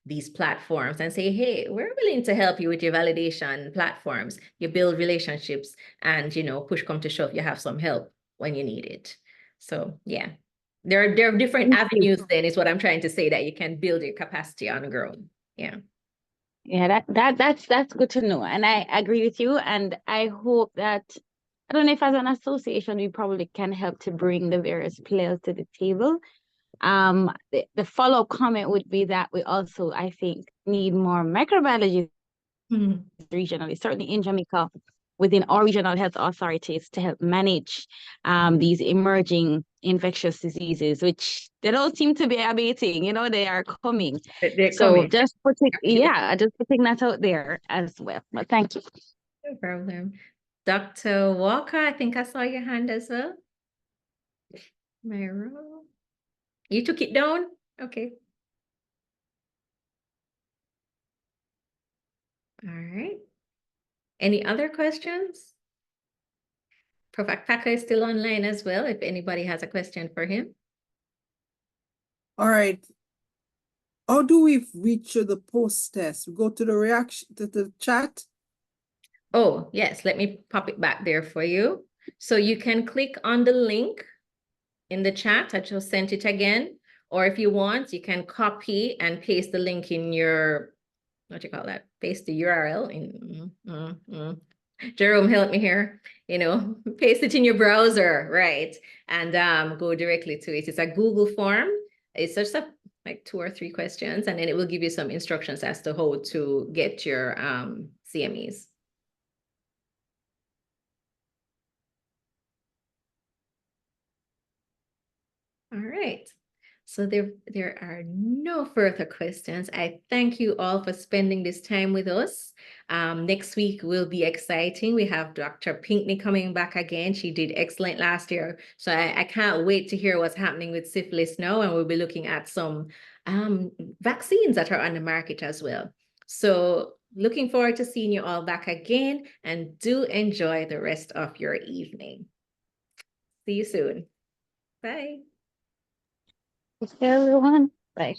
these platforms and say, hey, we're willing to help you with your validation platforms. You build relationships and, push come to shove, you have some help when you need it. So yeah, there are different avenues then is what I'm trying to say, that you can build your capacity on the ground. Yeah. Yeah, that's good to know. And I agree with you. And I hope that, I don't know if as an association, we probably can help to bring the various players to the table. The follow-up comment would be that we also, I think, need more microbiology regionally, certainly in Jamaica, within our regional health authorities, to help manage these emerging infectious diseases, which they don't seem to be abating. They are coming. They're so coming. just putting that out there as well. But thank you. No problem. Dr. Walker, I think I saw your hand as well. Myro. You took it down? Okay. All right. Any other questions? Prof. Packer is still online as well, if anybody has a question for him. All right. How do we reach the post test? We go to the reaction to the chat. Oh, yes, let me pop it back there for you. So you can click on the link in the chat. I just sent it again. Or if you want, you can copy and paste the link in your, what do you call that? Paste the URL in, Jerome, help me here. You know, paste it in your browser, right? And go directly to it. It's a Google form. It's just like 2 or 3 questions, and then it will give you some instructions as to how to get your CMEs. All right. So there are no further questions. I thank you all for spending this time with us. Next week will be exciting. We have Dr. Pinkney coming back again. She did excellent last year. So I can't wait to hear what's happening with syphilis now. And we'll be looking at some vaccines that are on the market as well. So looking forward to seeing you all back again, and do enjoy the rest of your evening. See you soon. Bye. Take care, everyone. Bye.